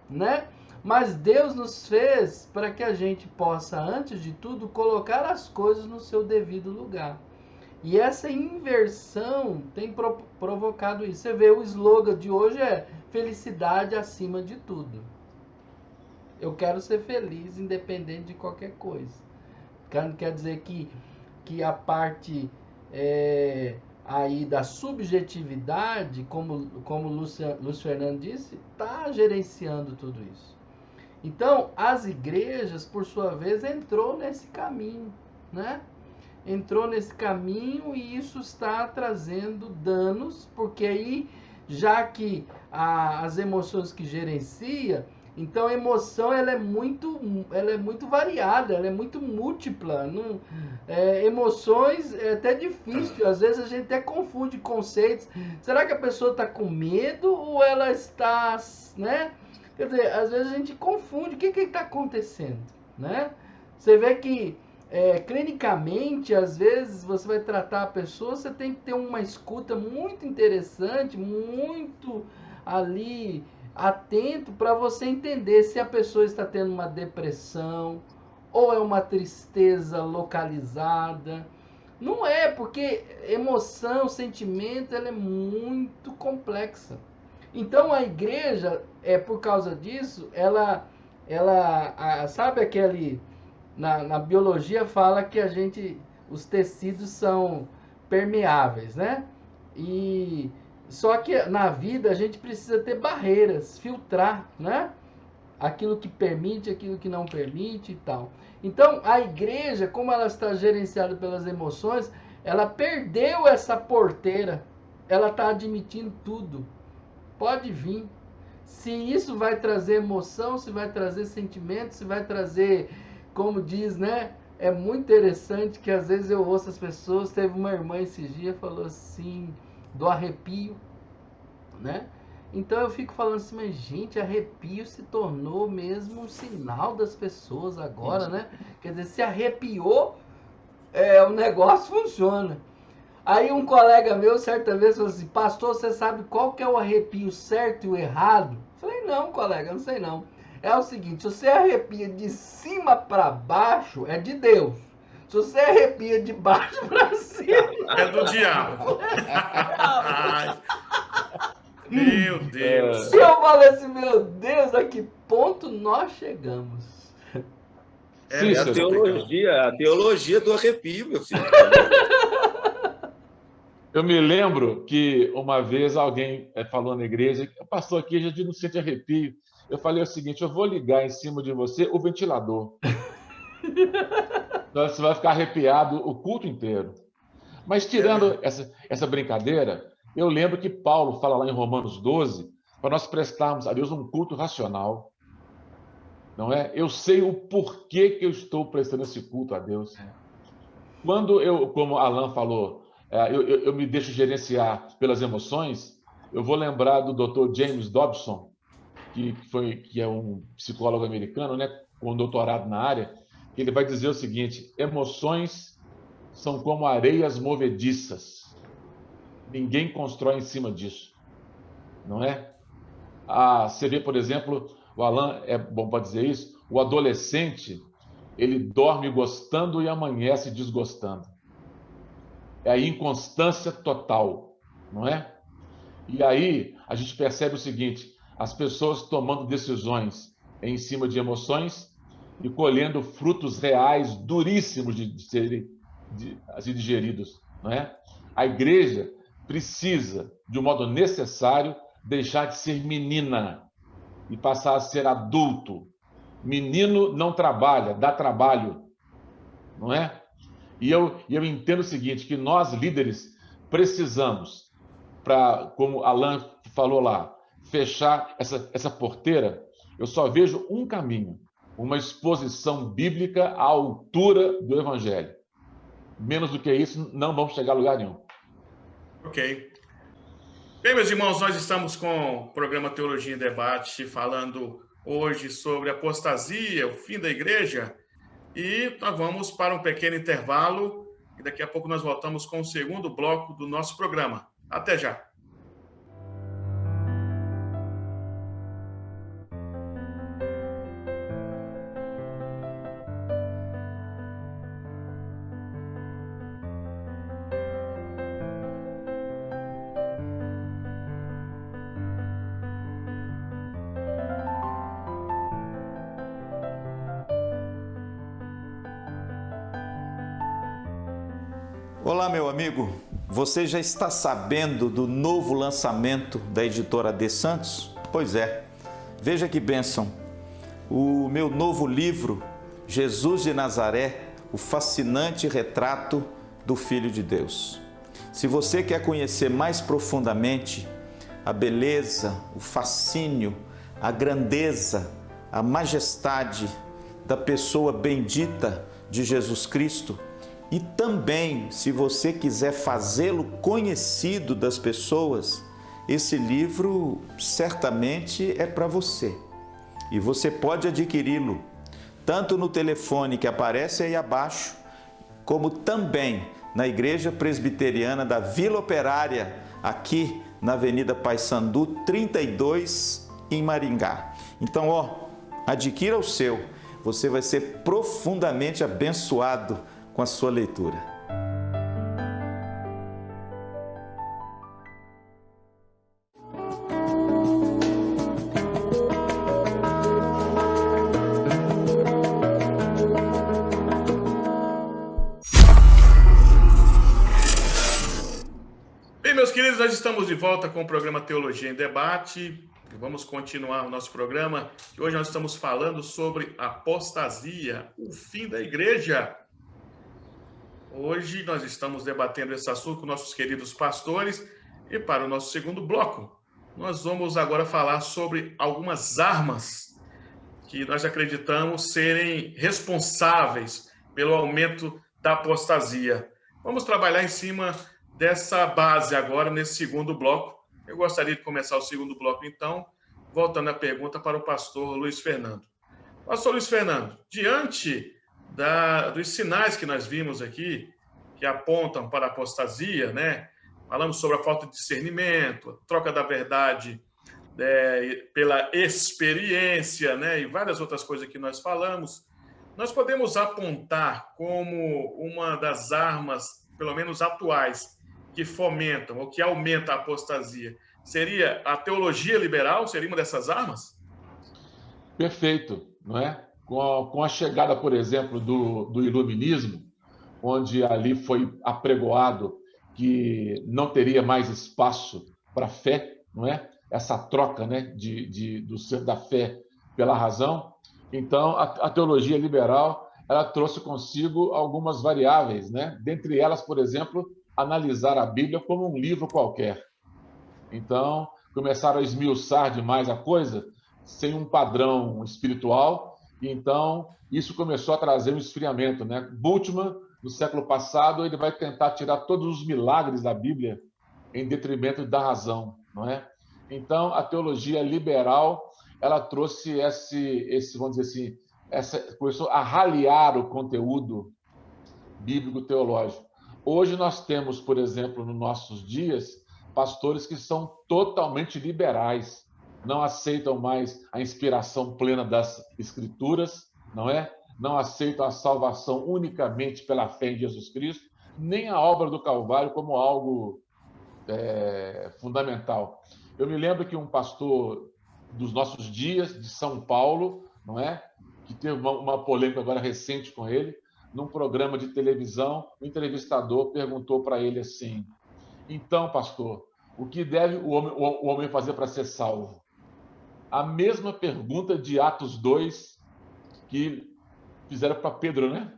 né? Mas Deus nos fez para que a gente possa, antes de tudo, colocar as coisas no seu devido lugar. E essa inversão tem provocado isso. Você vê, o slogan de hoje é felicidade acima de tudo. Eu quero ser feliz independente de qualquer coisa. Quer dizer que a parte aí da subjetividade, como o Lúcio Fernando disse, está gerenciando tudo isso. Então, as igrejas, por sua vez, entrou nesse caminho, né? Entrou nesse caminho e isso está trazendo danos, porque aí, já que as emoções que gerencia, então a emoção ela é muito variada, ela é muito múltipla. Emoções é até difícil, às vezes a gente até confunde conceitos. Será que a pessoa está com medo ou ela está, né? Quer dizer, às vezes a gente confunde o que está acontecendo, né? Você vê que clinicamente, às vezes você vai tratar a pessoa, você tem que ter uma escuta muito interessante, muito ali atento para você entender se a pessoa está tendo uma depressão ou é uma tristeza localizada. Não é, porque emoção, sentimento, ela é muito complexa. Então a igreja, por causa disso, ela sabe aquele... Na biologia fala que os tecidos são permeáveis, né? Só que na vida a gente precisa ter barreiras, filtrar, né? Aquilo que permite, aquilo que não permite e tal. Então a igreja, como ela está gerenciada pelas emoções, ela perdeu essa porteira. Ela está admitindo tudo. Pode vir. se isso vai trazer emoção, se vai trazer sentimento, se vai trazer, como diz, né? É muito interessante que às vezes eu ouço as pessoas, teve uma irmã esses dias, falou assim, do arrepio, né? Então eu fico falando assim, mas gente, arrepio se tornou mesmo um sinal das pessoas agora, né? Quer dizer, se arrepiou, o negócio funciona. Aí um colega meu, certa vez, falou assim, pastor, você sabe qual que é o arrepio certo e o errado? Eu falei, não, colega, não sei não. É o seguinte, se você arrepia de cima para baixo, é de Deus. Se você arrepia de baixo para cima... É do diabo. Meu Deus. E eu falei assim, meu Deus, a que ponto nós chegamos? É a teologia do arrepio, meu filho. Eu me lembro que uma vez alguém falou na igreja, pastor, aqui a gente não sente arrepio. Eu falei o seguinte, eu vou ligar em cima de você o ventilador. Então você vai ficar arrepiado o culto inteiro. Mas tirando essa brincadeira, eu lembro que Paulo fala lá em Romanos 12, para nós prestarmos a Deus um culto racional. Não é? Eu sei o porquê que eu estou prestando esse culto a Deus. Quando eu, como Alan falou, eu me deixo gerenciar pelas emoções, eu vou lembrar do Dr. James Dobson, que é um psicólogo americano, né, com doutorado na área, que ele vai dizer o seguinte: emoções são como areias movediças. Ninguém constrói em cima disso, não é? Você vê, por exemplo, o Alan é bom para dizer isso, o adolescente, ele dorme gostando e amanhece desgostando. É a inconstância total, não é? E aí a gente percebe o seguinte, as pessoas tomando decisões em cima de emoções e colhendo frutos reais duríssimos de serem digeridos, não é? A igreja precisa, de um modo necessário, deixar de ser menina e passar a ser adulto. Menino não trabalha, dá trabalho, não é? E eu entendo o seguinte, que nós, líderes, precisamos, como Alan falou lá, fechar essa porteira. Eu só vejo um caminho, uma exposição bíblica à altura do Evangelho. Menos do que isso, não vamos chegar a lugar nenhum. Ok. Bem, meus irmãos, nós estamos com o programa Teologia em Debate, falando hoje sobre apostasia, o fim da igreja, e nós vamos para um pequeno intervalo, e daqui a pouco nós voltamos com o segundo bloco do nosso programa. Até já! Olá, meu amigo. Você já está sabendo do novo lançamento da editora D. Santos? Pois é. Veja que bênção. O meu novo livro, Jesus de Nazaré, o fascinante retrato do Filho de Deus. Se você quer conhecer mais profundamente a beleza, o fascínio, a grandeza, a majestade da pessoa bendita de Jesus Cristo, e também, se você quiser fazê-lo conhecido das pessoas, esse livro certamente é para você. E você pode adquiri-lo tanto no telefone que aparece aí abaixo, como também na Igreja Presbiteriana da Vila Operária, aqui na Avenida Paissandu 32, em Maringá. Então, adquira o seu. Você vai ser profundamente abençoado com a sua leitura. Bem, meus queridos, nós estamos de volta com o programa Teologia em Debate. Vamos continuar o nosso programa. Hoje nós estamos falando sobre apostasia, o fim da igreja. Hoje nós estamos debatendo esse assunto com nossos queridos pastores e para o nosso segundo bloco, nós vamos agora falar sobre algumas armas que nós acreditamos serem responsáveis pelo aumento da apostasia. Vamos trabalhar em cima dessa base agora, nesse segundo bloco. Eu gostaria de começar o segundo bloco, então, voltando a pergunta para o pastor Luiz Fernando. Pastor Luiz Fernando, diante dos sinais que nós vimos aqui, que apontam para a apostasia, né? Falamos sobre a falta de discernimento, a troca da verdade pela experiência, né? E várias outras coisas que nós falamos. Nós podemos apontar como uma das armas, pelo menos atuais, que fomentam ou que aumentam a apostasia, seria a teologia liberal? Seria uma dessas armas? Perfeito, não é? Com a chegada, por exemplo, do iluminismo, onde ali foi apregoado que não teria mais espaço para a fé, não é? Essa troca, né, da fé pela razão. Então, a teologia liberal, ela trouxe consigo algumas variáveis, né? Dentre elas, por exemplo, analisar a Bíblia como um livro qualquer. Então, começaram a esmiuçar demais a coisa, sem um padrão espiritual, e então isso começou a trazer um esfriamento, né? Bultmann, no século passado, ele vai tentar tirar todos os milagres da Bíblia em detrimento da razão, não é? Então, a teologia liberal, ela trouxe vamos dizer assim, começou a raliar o conteúdo bíblico-teológico. Hoje nós temos, por exemplo, nos nossos dias, pastores que são totalmente liberais, não aceitam mais a inspiração plena das Escrituras, não é? Não aceitam a salvação unicamente pela fé em Jesus Cristo, nem a obra do Calvário como algo fundamental. Eu me lembro que um pastor dos nossos dias, de São Paulo, não é? Que teve uma polêmica agora recente com ele, num programa de televisão, o entrevistador perguntou para ele assim: então, pastor, o que deve o homem fazer para ser salvo? A mesma pergunta de Atos 2 que fizeram para Pedro, né?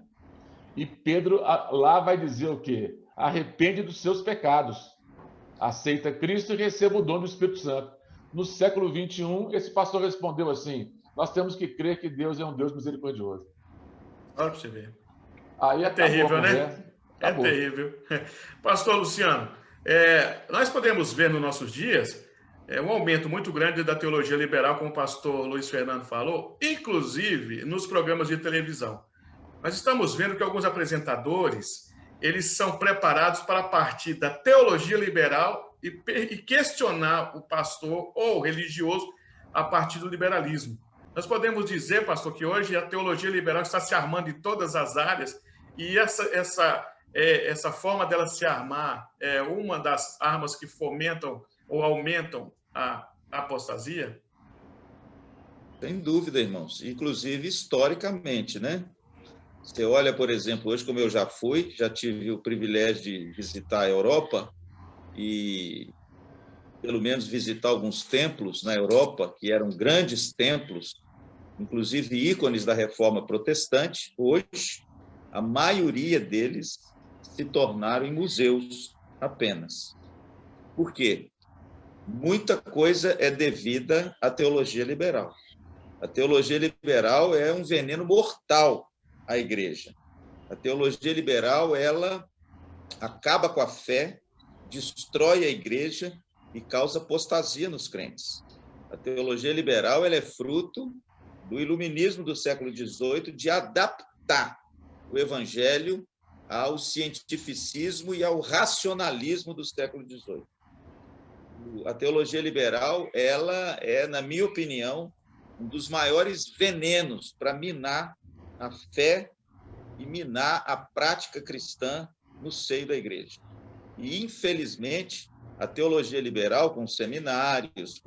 E Pedro lá vai dizer o quê? Arrepende dos seus pecados, aceita Cristo e receba o dom do Espírito Santo. No século 21, esse pastor respondeu assim: nós temos que crer que Deus é um Deus misericordioso. Olha para você ver. Aí é terrível, né? É terrível. Pastor Luciano, nós podemos ver nos nossos dias um aumento muito grande da teologia liberal, como o pastor Luiz Fernando falou, inclusive nos programas de televisão. Nós estamos vendo que alguns apresentadores, eles são preparados para partir da teologia liberal e questionar o pastor ou o religioso a partir do liberalismo. Nós podemos dizer, pastor, que hoje a teologia liberal está se armando em todas as áreas e essa forma dela se armar é uma das armas que fomentam ou aumentam a apostasia? Sem dúvida, irmãos. Inclusive, historicamente, né? Você olha, por exemplo, hoje, como eu já tive o privilégio de visitar a Europa e, pelo menos, visitar alguns templos na Europa, que eram grandes templos, inclusive ícones da Reforma Protestante. Hoje, a maioria deles se tornaram em museus apenas. Por quê? Muita coisa é devida à teologia liberal. A teologia liberal é um veneno mortal à igreja. A teologia liberal, ela acaba com a fé, destrói a igreja e causa apostasia nos crentes. A teologia liberal, ela é fruto do iluminismo do século XVIII, de adaptar o evangelho ao cientificismo e ao racionalismo do século XVIII. A teologia liberal, ela é, na minha opinião, um dos maiores venenos para minar a fé e minar a prática cristã no seio da igreja. E, infelizmente, a teologia liberal, com seminários,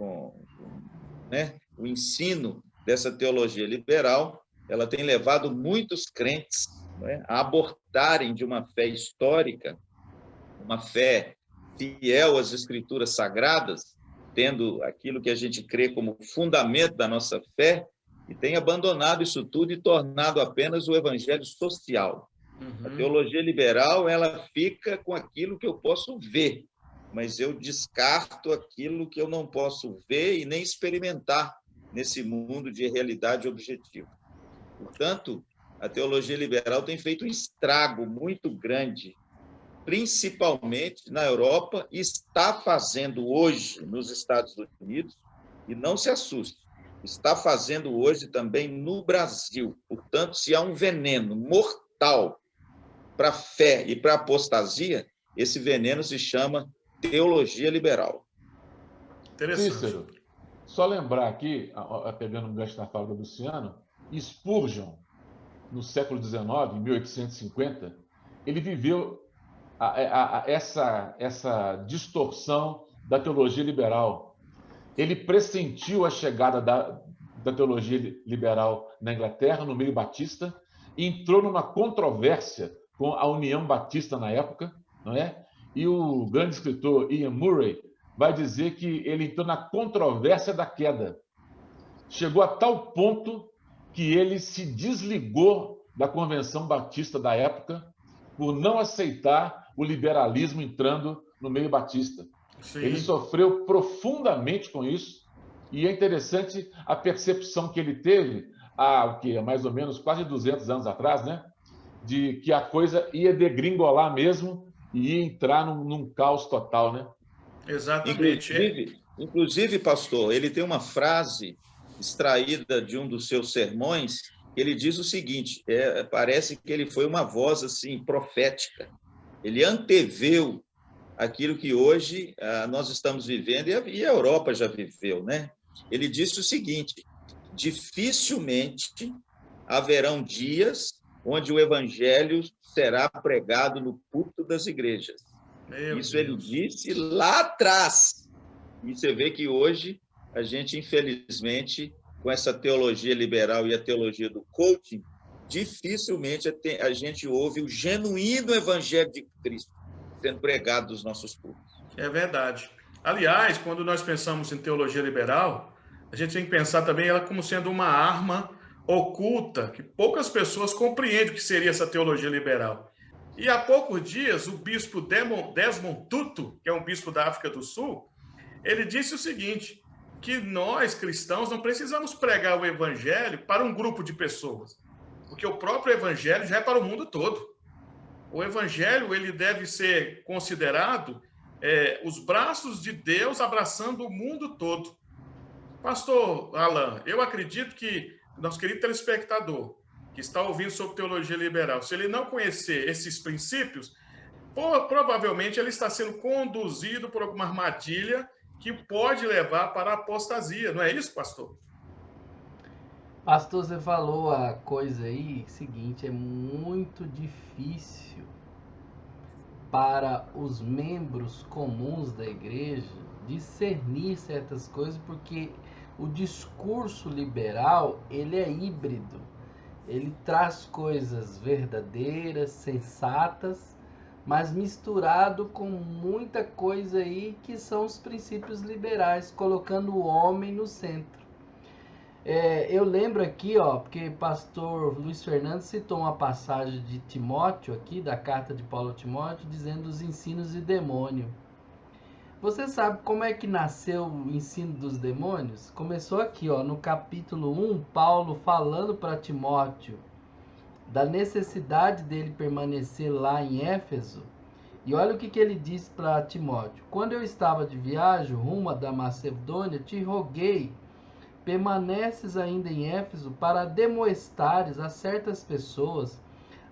né, o ensino dessa teologia liberal, ela tem levado muitos crentes, né, a abortarem de uma fé histórica, uma fé fiel às Escrituras Sagradas, tendo aquilo que a gente crê como fundamento da nossa fé, e tem abandonado isso tudo e tornado apenas o evangelho social. A teologia liberal, ela fica com aquilo que eu posso ver. mas eu descarto aquilo que eu não posso ver e nem experimentar nesse mundo de realidade objetiva. Portanto, a teologia liberal tem feito um estrago muito grande, principalmente na Europa, e está fazendo hoje nos Estados Unidos, e não se assuste, está fazendo hoje também no Brasil. Portanto, se há um veneno mortal para a fé e para a apostasia, esse veneno se chama teologia liberal. Interessante. Cícero, só lembrar aqui, pegando um gancho na fala do Luciano, Spurgeon, no século XIX, em 1850, ele viveu essa distorção da teologia liberal. Ele pressentiu a chegada da teologia liberal na Inglaterra, no meio batista, e entrou numa controvérsia com a União Batista na época, não é? E o grande escritor Ian Murray vai dizer que ele entrou na controvérsia da queda. Chegou a tal ponto que ele se desligou da Convenção Batista da época por não aceitar o liberalismo entrando no meio batista. Sim. Ele sofreu profundamente com isso, e é interessante a percepção que ele teve há mais ou menos quase 200 anos atrás, né? De que a coisa ia degringolar mesmo e ia entrar num caos total, né? Exatamente. Inclusive, pastor, ele tem uma frase extraída de um dos seus sermões. Ele diz o seguinte: parece que ele foi uma voz assim profética. Ele anteveu aquilo que hoje nós estamos vivendo e a Europa já viveu, né? Ele disse o seguinte: dificilmente haverão dias onde o evangelho será pregado no púlpito das igrejas. Isso ele disse lá atrás. E você vê que hoje a gente, infelizmente, com essa teologia liberal e a teologia do coaching, dificilmente a gente ouve o genuíno evangelho de Cristo sendo pregado nos nossos púlpitos. É verdade. Aliás, quando nós pensamos em teologia liberal, a gente tem que pensar também ela como sendo uma arma oculta, que poucas pessoas compreendem o que seria essa teologia liberal. E há poucos dias, o bispo Desmond Tutu, que é um bispo da África do Sul, ele disse o seguinte, que nós, cristãos, não precisamos pregar o evangelho para um grupo de pessoas, porque o próprio evangelho já é para o mundo todo. O evangelho ele deve ser considerado os braços de Deus abraçando o mundo todo. Pastor Alan, eu acredito que nosso querido telespectador que está ouvindo sobre teologia liberal, se ele não conhecer esses princípios, provavelmente ele está sendo conduzido por alguma armadilha que pode levar para a apostasia. Não é isso, pastor? Pastor, você falou a coisa aí, seguinte, é muito difícil para os membros comuns da igreja discernir certas coisas, porque o discurso liberal, ele é híbrido. Ele traz coisas verdadeiras, sensatas, mas misturado com muita coisa aí que são os princípios liberais, colocando o homem no centro. Eu lembro aqui, porque pastor Luiz Fernando citou uma passagem de Timóteo aqui, da carta de Paulo a Timóteo, dizendo os ensinos de demônio. Você sabe como é que nasceu o ensino dos demônios? Começou aqui, no capítulo 1, Paulo falando para Timóteo da necessidade dele permanecer lá em Éfeso. E olha o que ele disse para Timóteo. Quando eu estava de viagem rumo da Macedônia, te roguei, permaneces ainda em Éfeso para demoestares a certas pessoas,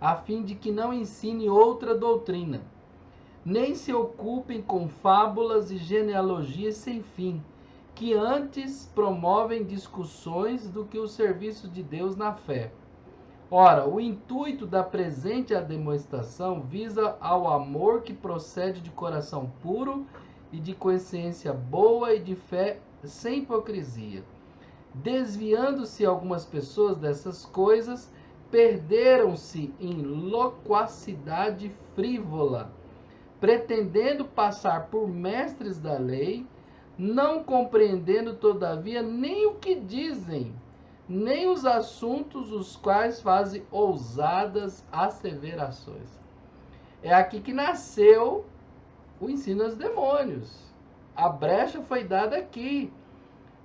a fim de que não ensine outra doutrina, nem se ocupem com fábulas e genealogias sem fim, que antes promovem discussões do que o serviço de Deus na fé. Ora, o intuito da presente demonstração visa ao amor que procede de coração puro e de consciência boa e de fé sem hipocrisia. Desviando-se algumas pessoas dessas coisas, perderam-se em loquacidade frívola, pretendendo passar por mestres da lei, não compreendendo todavia nem o que dizem, nem os assuntos os quais fazem ousadas asseverações. É aqui que nasceu o ensino aos demônios. A brecha foi dada aqui.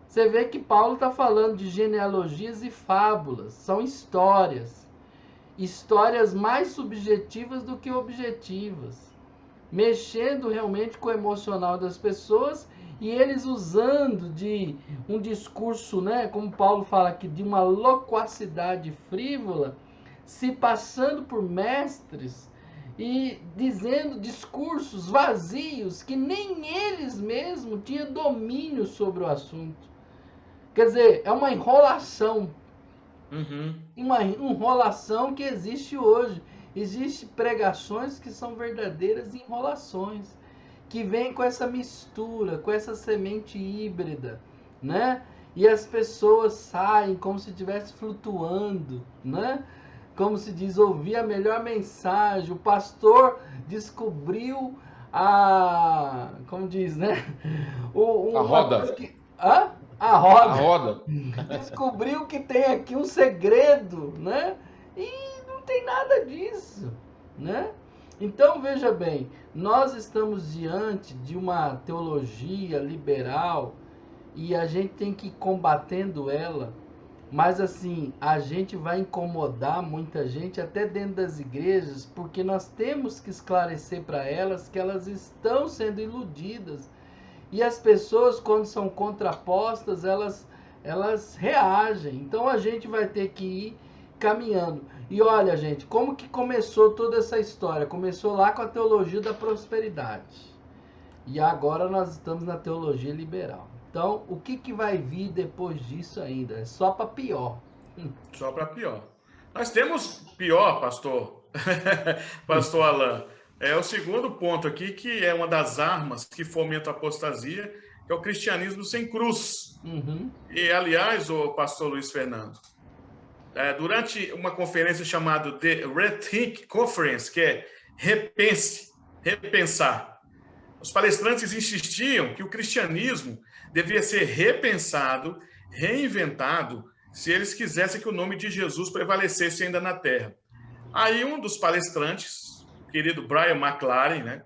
Você vê que Paulo está falando de genealogias e fábulas. São histórias. Histórias mais subjetivas do que objetivas. Mexendo realmente com o emocional das pessoas e eles usando de um discurso, né, como Paulo fala aqui, de uma loquacidade frívola, se passando por mestres e dizendo discursos vazios que nem eles mesmos tinham domínio sobre o assunto. Quer dizer, é uma enrolação. Uma enrolação que existe hoje. Existem pregações que são verdadeiras enrolações, que vêm com essa mistura, com essa semente híbrida, né? E as pessoas saem como se estivesse flutuando, né? Como se diz, ouvir a melhor mensagem. O pastor descobriu como diz, né? A roda. A roda. A roda. Descobriu que tem aqui um segredo, né? E não tem nada disso, né? Então, veja bem, nós estamos diante de uma teologia liberal e a gente tem que ir combatendo ela, mas assim, a gente vai incomodar muita gente até dentro das igrejas, porque nós temos que esclarecer para elas que elas estão sendo iludidas. E as pessoas, quando são contrapostas, elas reagem. Então a gente vai ter que ir caminhando. E olha, gente, como que começou toda essa história? Começou lá com a teologia da prosperidade. E agora nós estamos na teologia liberal. Então, o que vai vir depois disso ainda? É só para pior. Só para pior. Nós temos pior, pastor. Pastor Alain. É o segundo ponto aqui, que é uma das armas que fomenta a apostasia, que é o cristianismo sem cruz. E, aliás, o pastor Luiz Fernando, durante uma conferência chamada The Rethink Conference, que é repensar, os palestrantes insistiam que o cristianismo devia ser repensado, reinventado, se eles quisessem que o nome de Jesus prevalecesse ainda na Terra. Aí um dos palestrantes, o querido Brian McLaren, né,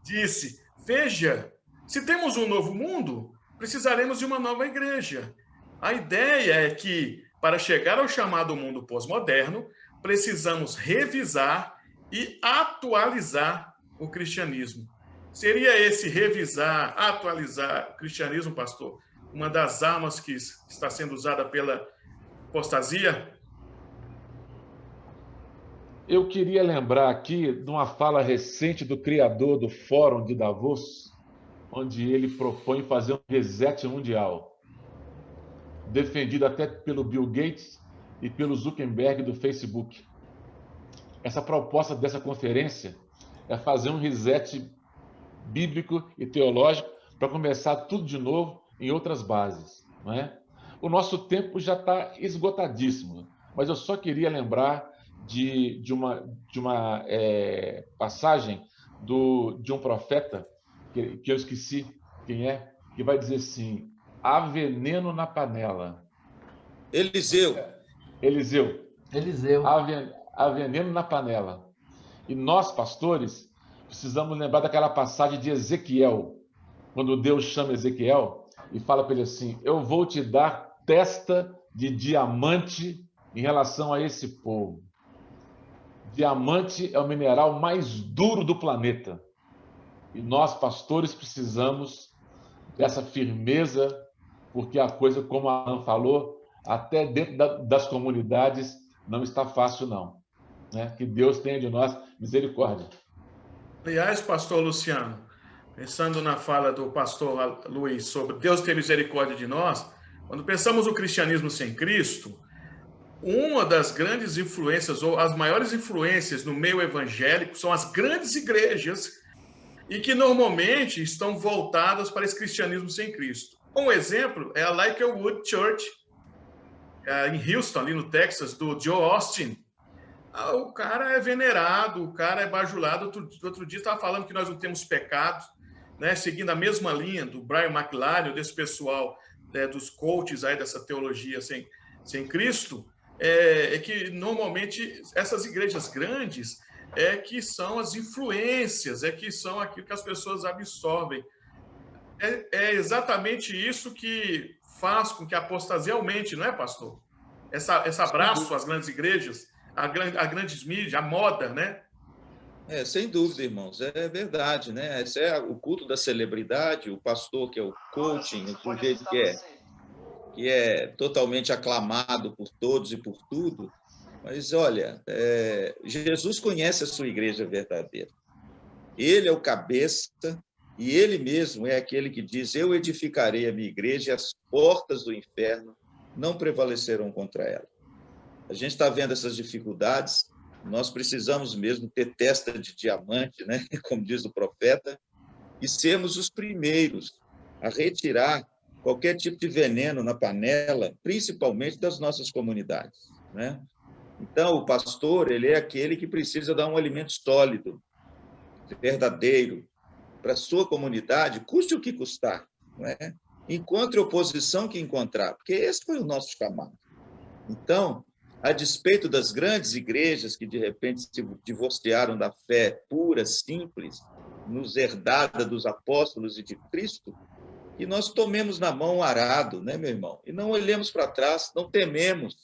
disse, veja, se temos um novo mundo, precisaremos de uma nova igreja. A ideia é que, para chegar ao chamado mundo pós-moderno, precisamos revisar e atualizar o cristianismo. Seria esse revisar, atualizar o cristianismo, pastor, uma das armas que está sendo usada pela apostasia? Eu queria lembrar aqui de uma fala recente do criador do Fórum de Davos, onde ele propõe fazer um reset mundial, defendido até pelo Bill Gates e pelo Zuckerberg do Facebook. Essa proposta dessa conferência é fazer um reset bíblico e teológico para começar tudo de novo em outras bases, não é? O nosso tempo já está esgotadíssimo, mas eu só queria lembrar de uma passagem de um profeta, que eu esqueci quem é, que vai dizer assim, há veneno na panela. Eliseu. Há veneno na panela. E nós, pastores, precisamos lembrar daquela passagem de Ezequiel, quando Deus chama Ezequiel e fala para ele assim, eu vou te dar testa de diamante em relação a esse povo. Diamante é o mineral mais duro do planeta. E nós, pastores, precisamos dessa firmeza, porque a coisa, como a Ana falou, até dentro das comunidades não está fácil, não. Né? Que Deus tenha de nós misericórdia. Aliás, pastor Luciano, pensando na fala do pastor Luiz sobre Deus ter misericórdia de nós, quando pensamos no cristianismo sem Cristo, uma das grandes influências, ou as maiores influências no meio evangélico, são as grandes igrejas, e que normalmente estão voltadas para esse cristianismo sem Cristo. Um exemplo é a Lakewood Church, em Houston, ali no Texas, do Joe Austin. O cara é venerado, o cara é bajulado. Outro dia estava falando que nós não temos pecado, né? Seguindo a mesma linha do Brian McLaren, desse pessoal, dos coaches aí dessa teologia sem Cristo, é que normalmente essas igrejas grandes, é que são as influências, é que são aquilo que as pessoas absorvem. É exatamente isso que faz com que a apostasia aumente, não é, pastor? Esse abraço às grandes igrejas, a grandes mídias, a moda, né? Sem dúvida, irmãos, é verdade, né? Esse é o culto da celebridade, o pastor que é o coaching, o sujeito que é totalmente aclamado por todos e por tudo. Mas, olha, Jesus conhece a sua igreja verdadeira. Ele é o cabeça e ele mesmo é aquele que diz: eu edificarei a minha igreja e as portas do inferno não prevalecerão contra ela. A gente está vendo essas dificuldades, nós precisamos mesmo ter testa de diamante, né? Como diz o profeta, e sermos os primeiros a retirar qualquer tipo de veneno na panela, principalmente das nossas comunidades, né? Então, o pastor, ele é aquele que precisa dar um alimento sólido, verdadeiro, para a sua comunidade, custe o que custar, né? Encontre oposição que encontrar, porque esse foi o nosso chamado. Então, a despeito das grandes igrejas que, de repente, se divorciaram da fé pura, simples, nos herdada dos apóstolos e de Cristo, que nós tomemos na mão o arado, né, meu irmão? E não olhemos para trás, não tememos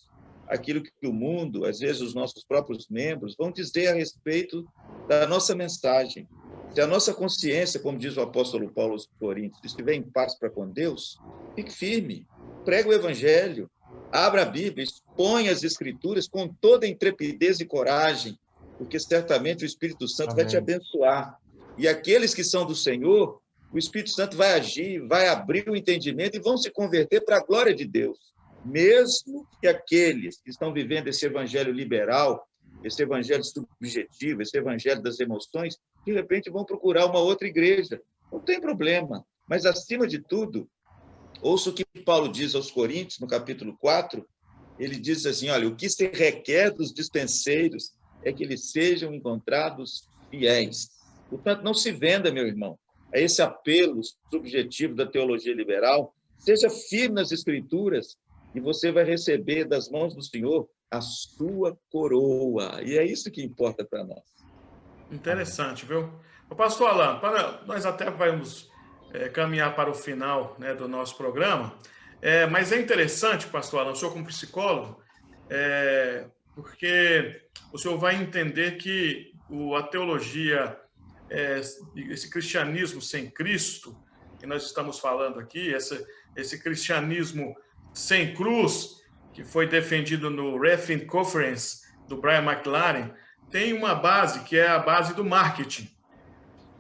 aquilo que o mundo, às vezes os nossos próprios membros, vão dizer a respeito da nossa mensagem. Se a nossa consciência, como diz o apóstolo Paulo aos Coríntios, estiver em paz para com Deus, fique firme, prega o evangelho, abra a Bíblia, expõe as Escrituras com toda intrepidez e coragem, porque certamente o Espírito Santo vai te abençoar. E aqueles que são do Senhor, o Espírito Santo vai agir, vai abrir o entendimento e vão se converter para a glória de Deus. Mesmo que aqueles que estão vivendo esse evangelho liberal, esse evangelho subjetivo, esse evangelho das emoções, de repente vão procurar uma outra igreja. Não tem problema. Mas, acima de tudo, ouça o que Paulo diz aos Coríntios, no capítulo 4, ele diz assim: olha, o que se requer dos dispenseiros é que eles sejam encontrados fiéis. Portanto, não se venda, meu irmão, a esse apelo subjetivo da teologia liberal. Seja firme nas Escrituras e você vai receber das mãos do Senhor a sua coroa. E é isso que importa para nós. Interessante, viu? O pastor Alan, nós até vamos caminhar para o final, né, do nosso programa, mas é interessante, pastor Alan, o senhor como psicólogo, porque o senhor vai entender que a teologia, esse cristianismo sem Cristo, que nós estamos falando aqui, esse cristianismo sem cruz, que foi defendido no Refin Conference, do Brian McLaren, tem uma base que é a base do marketing.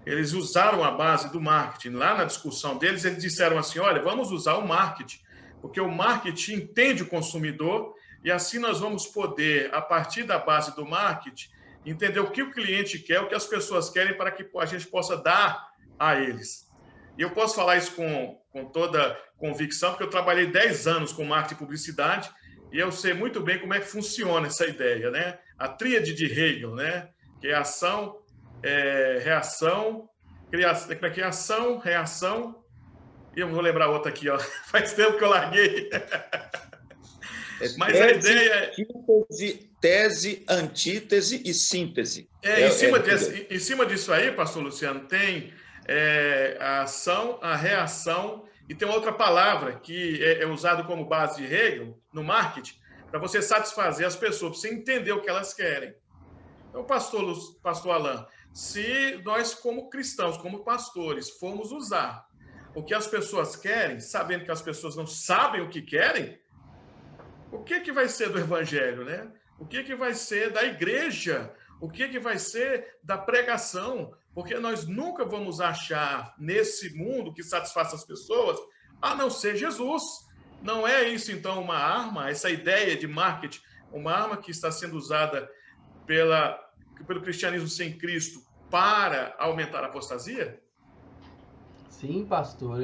Eles usaram a base do marketing. Lá na discussão deles, eles disseram assim: olha, vamos usar o marketing, porque o marketing entende o consumidor e assim nós vamos poder, a partir da base do marketing, entender o que o cliente quer, o que as pessoas querem, para que a gente possa dar a eles. E eu posso falar isso com toda convicção, porque eu trabalhei 10 anos com marketing e publicidade e eu sei muito bem como é que funciona essa ideia, né? A tríade de Hegel, né? Que é ação, reação, criação, ação, reação, e eu vou lembrar outra aqui, ó. Faz tempo que eu larguei. Mas a ideia é... Tese, antítese e síntese. Em cima disso aí, pastor Luciano, tem a ação, a reação, e tem outra palavra que é usada como base de Hegel no marketing, para você satisfazer as pessoas, para você entender o que elas querem. Então, pastor Alan, se nós, como cristãos, como pastores, formos usar o que as pessoas querem, sabendo que as pessoas não sabem o que querem, o que vai ser do evangelho, né? O que vai ser da igreja? O que vai ser da pregação? Porque nós nunca vamos achar nesse mundo que satisfaça as pessoas, a não ser Jesus. Não é isso, então, uma arma, essa ideia de marketing, uma arma que está sendo usada pelo cristianismo sem Cristo para aumentar a apostasia? Sim, pastor.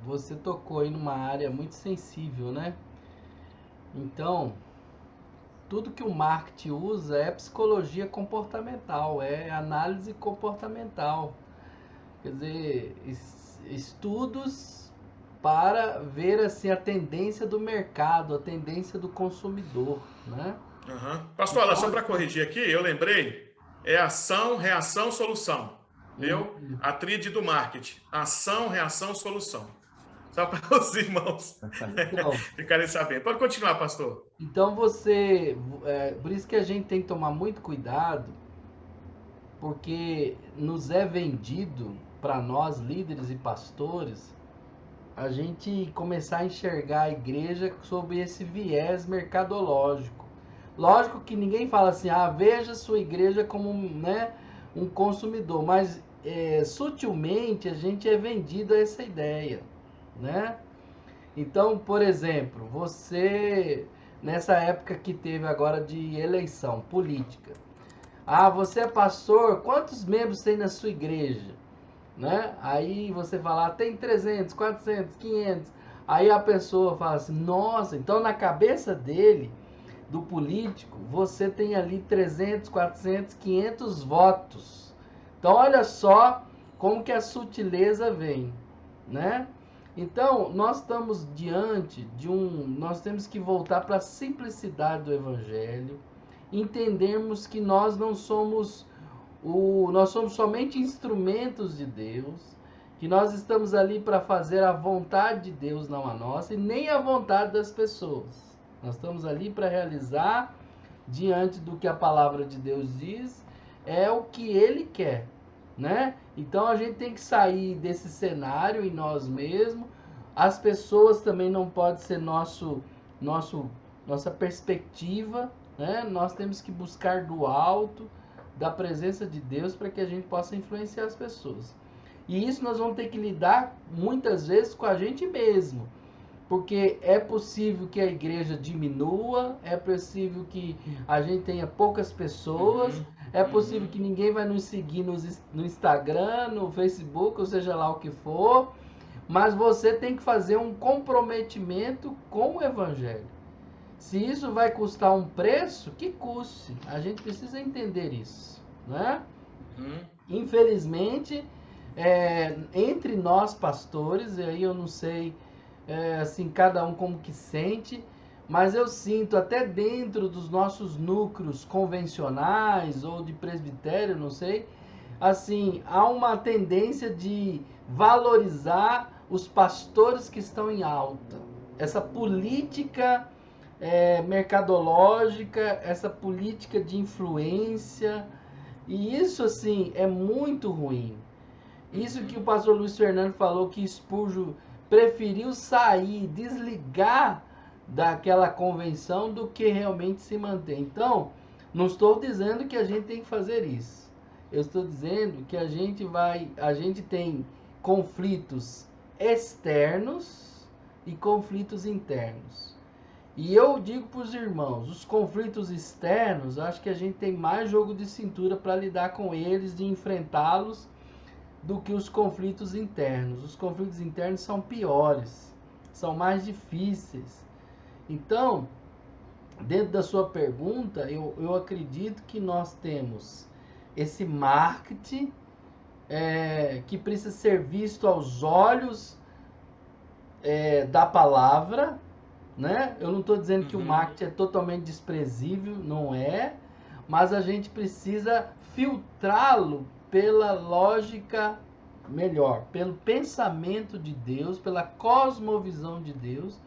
Você tocou aí numa área muito sensível, né? Então, tudo que o marketing usa é psicologia comportamental, é análise comportamental. Quer dizer, estudos para ver assim, a tendência do mercado, a tendência do consumidor, né? Pastor Alan, só para corrigir aqui, eu lembrei é ação, reação, solução. Viu? A tríade do marketing. Ação, reação, solução. Só para os irmãos Então, ficarem sabendo. Pode continuar, pastor. então por isso que a gente tem que tomar muito cuidado, porque nos é vendido para nós, líderes e pastores, a gente começar a enxergar a igreja sob esse viés mercadológico. Lógico que ninguém fala assim, veja sua igreja como, né, um consumidor, mas sutilmente a gente é vendido a essa ideia, né? Então, por exemplo, você, nessa época que teve agora de eleição política, você é pastor, quantos membros tem na sua igreja? Né? Aí você fala, tem 300, 400, 500. Aí a pessoa fala assim, nossa, então na cabeça dele, do político, você tem ali 300, 400, 500 votos. Então olha só como que a sutileza vem, né? Então nós estamos diante de nós temos que voltar para a simplicidade do evangelho, entendermos que nós não somos nós somos somente instrumentos de Deus, que nós estamos ali para fazer a vontade de Deus, não a nossa, e nem a vontade das pessoas. Nós estamos ali para realizar, diante do que a palavra de Deus diz, é o que Ele quer, né? Então a gente tem que sair desse cenário em nós mesmos. As pessoas também não podem ser nossa perspectiva, né? Nós temos que buscar do alto, da presença de Deus, para que a gente possa influenciar as pessoas. E isso nós vamos ter que lidar muitas vezes com a gente mesmo, porque é possível que a igreja diminua, é possível que a gente tenha poucas pessoas, é possível que ninguém vai nos seguir no Instagram, no Facebook, ou seja lá o que for, mas você tem que fazer um comprometimento com o evangelho. Se isso vai custar um preço, que custe. A gente precisa entender isso, né? Infelizmente, entre nós pastores, e aí eu não sei, assim, cada um como que sente, mas eu sinto até dentro dos nossos núcleos convencionais ou de presbitério, não sei, assim, há uma tendência de valorizar os pastores que estão em alta. Essa política mercadológica, essa política de influência, e isso assim é muito ruim. Isso que o pastor Luiz Fernando falou, que Spurgeon preferiu sair, desligar daquela convenção do que realmente se manter. Então, não estou dizendo que a gente tem que fazer isso. Eu estou dizendo que a gente tem conflitos externos e conflitos internos. E eu digo para os irmãos, os conflitos externos, acho que a gente tem mais jogo de cintura para lidar com eles, de enfrentá-los, do que os conflitos internos. Os conflitos internos são piores, são mais difíceis. Então, dentro da sua pergunta, eu acredito que nós temos esse marketing que precisa ser visto aos olhos da palavra, né? Eu não estou dizendo que o marketing é totalmente desprezível, não é, mas a gente precisa filtrá-lo pela lógica melhor, pelo pensamento de Deus, pela cosmovisão de Deus,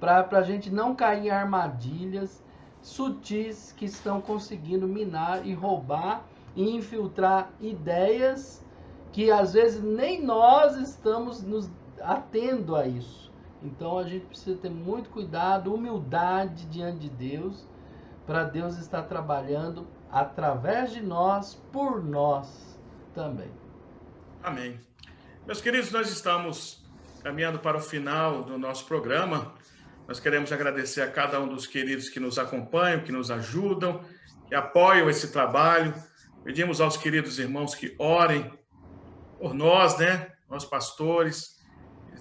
para a gente não cair em armadilhas sutis que estão conseguindo minar e roubar e infiltrar ideias que às vezes nem nós estamos nos atendo a isso. Então a gente precisa ter muito cuidado, humildade diante de Deus, para Deus estar trabalhando através de nós, por nós também. Amém. Meus queridos, nós estamos caminhando para o final do nosso programa. Nós queremos agradecer a cada um dos queridos que nos acompanham, que nos ajudam, que apoiam esse trabalho. Pedimos aos queridos irmãos que orem por nós, né? Nós pastores,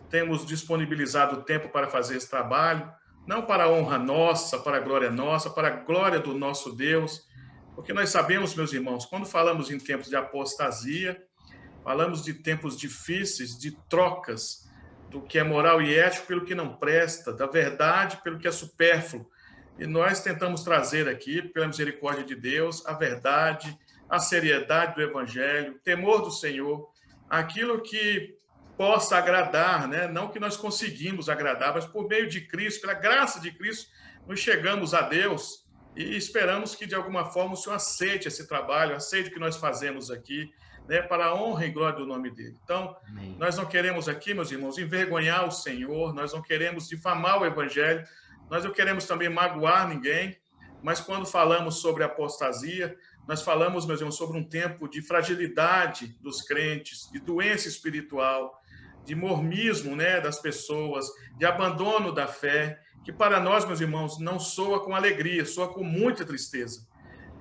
temos disponibilizado tempo para fazer esse trabalho, não para a honra nossa, para a glória nossa, para a glória do nosso Deus, porque nós sabemos, meus irmãos, quando falamos em tempos de apostasia, falamos de tempos difíceis, de trocas do que é moral e ético pelo que não presta, da verdade pelo que é supérfluo. E nós tentamos trazer aqui, pela misericórdia de Deus, a verdade, a seriedade do Evangelho, o temor do Senhor, aquilo que possa agradar, né? Não que nós conseguimos agradar, mas por meio de Cristo, pela graça de Cristo, nos chegamos a Deus e esperamos que, de alguma forma, o Senhor aceite esse trabalho, aceite o que nós fazemos aqui, né? Para a honra e glória do nome dele. Então, Amém. nós não queremos aqui, meus irmãos, envergonhar o Senhor, nós não queremos difamar o Evangelho, nós não queremos também magoar ninguém, mas quando falamos sobre apostasia, nós falamos, meus irmãos, sobre um tempo de fragilidade dos crentes, de doença espiritual, de mormismo, né, das pessoas, de abandono da fé, que para nós, meus irmãos, não soa com alegria, soa com muita tristeza.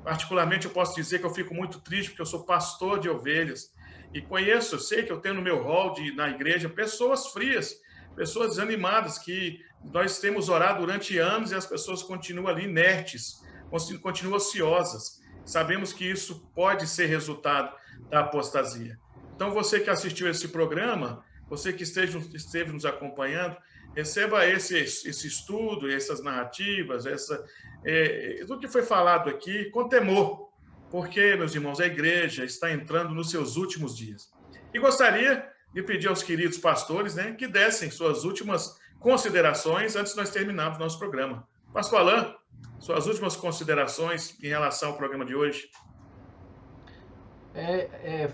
Particularmente, eu posso dizer que eu fico muito triste, porque eu sou pastor de ovelhas, e conheço, eu sei que eu tenho no meu rol na igreja pessoas frias, pessoas desanimadas, que nós temos orado durante anos e as pessoas continuam ali inertes, continuam ociosas. Sabemos que isso pode ser resultado da apostasia. Então, você que assistiu esse programa, você que esteve nos acompanhando, receba esse estudo, essas narrativas, tudo que foi falado aqui com temor, porque, meus irmãos, a igreja está entrando nos seus últimos dias. E gostaria de pedir aos queridos pastores, né, que dessem suas últimas considerações antes de nós terminarmos nosso programa. Pastor Alain, suas últimas considerações em relação ao programa de hoje.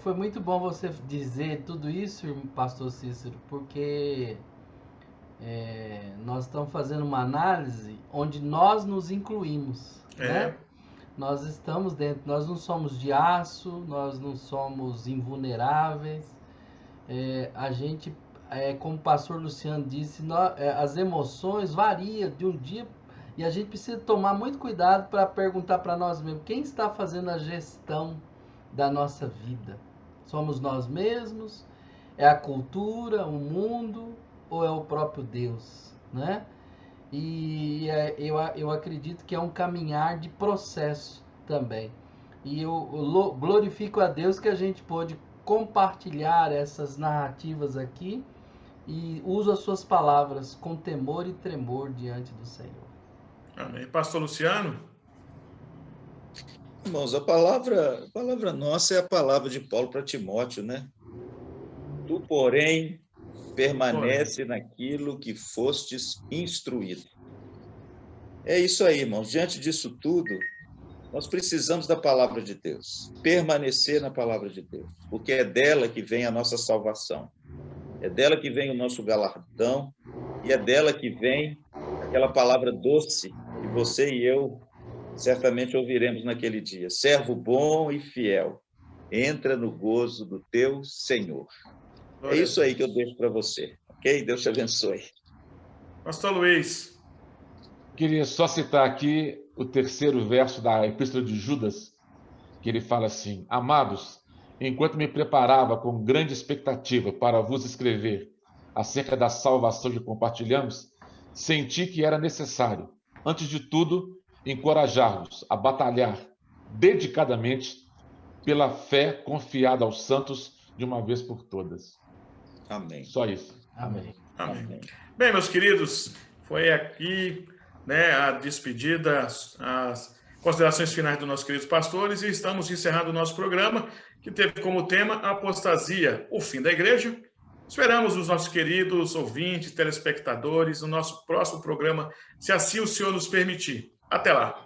Foi muito bom você dizer tudo isso, pastor Cícero, porque nós estamos fazendo uma análise onde nós nos incluímos, né? Nós estamos dentro, nós não somos de aço, nós não somos invulneráveis, a gente, como o pastor Luciano disse, as emoções variam de um dia, e a gente precisa tomar muito cuidado para perguntar para nós mesmos, quem está fazendo a gestão da nossa vida? Somos nós mesmos? É a cultura, o mundo, ou é o próprio Deus, né? E eu acredito que é um caminhar de processo também. E eu glorifico a Deus que a gente pôde compartilhar essas narrativas aqui e uso as suas palavras com temor e tremor diante do Senhor. Amém. Pastor Luciano? Irmãos, a palavra nossa é a palavra de Paulo para Timóteo, né? Tu, porém, permanece naquilo que fostes instruído. É isso aí, irmãos. Diante disso tudo, nós precisamos da palavra de Deus, permanecer na palavra de Deus, porque é dela que vem a nossa salvação, é dela que vem o nosso galardão, e é dela que vem aquela palavra doce que você e eu certamente ouviremos naquele dia. Servo bom e fiel, entra no gozo do teu Senhor. É isso aí que eu deixo para você, ok? Deus te abençoe. Pastor Luiz. Queria só citar aqui o terceiro verso da Epístola de Judas, que ele fala assim: Amados, enquanto me preparava com grande expectativa para vos escrever acerca da salvação que compartilhamos, senti que era necessário, antes de tudo, encorajar-vos a batalhar dedicadamente pela fé confiada aos santos de uma vez por todas. Amém. Só isso. Amém. Amém. Bem, meus queridos, foi aqui, né, a despedida, as considerações finais dos nossos queridos pastores, e estamos encerrando o nosso programa, que teve como tema a apostasia, o fim da igreja. Esperamos os nossos queridos ouvintes, telespectadores, no nosso próximo programa, se assim o Senhor nos permitir. Até lá!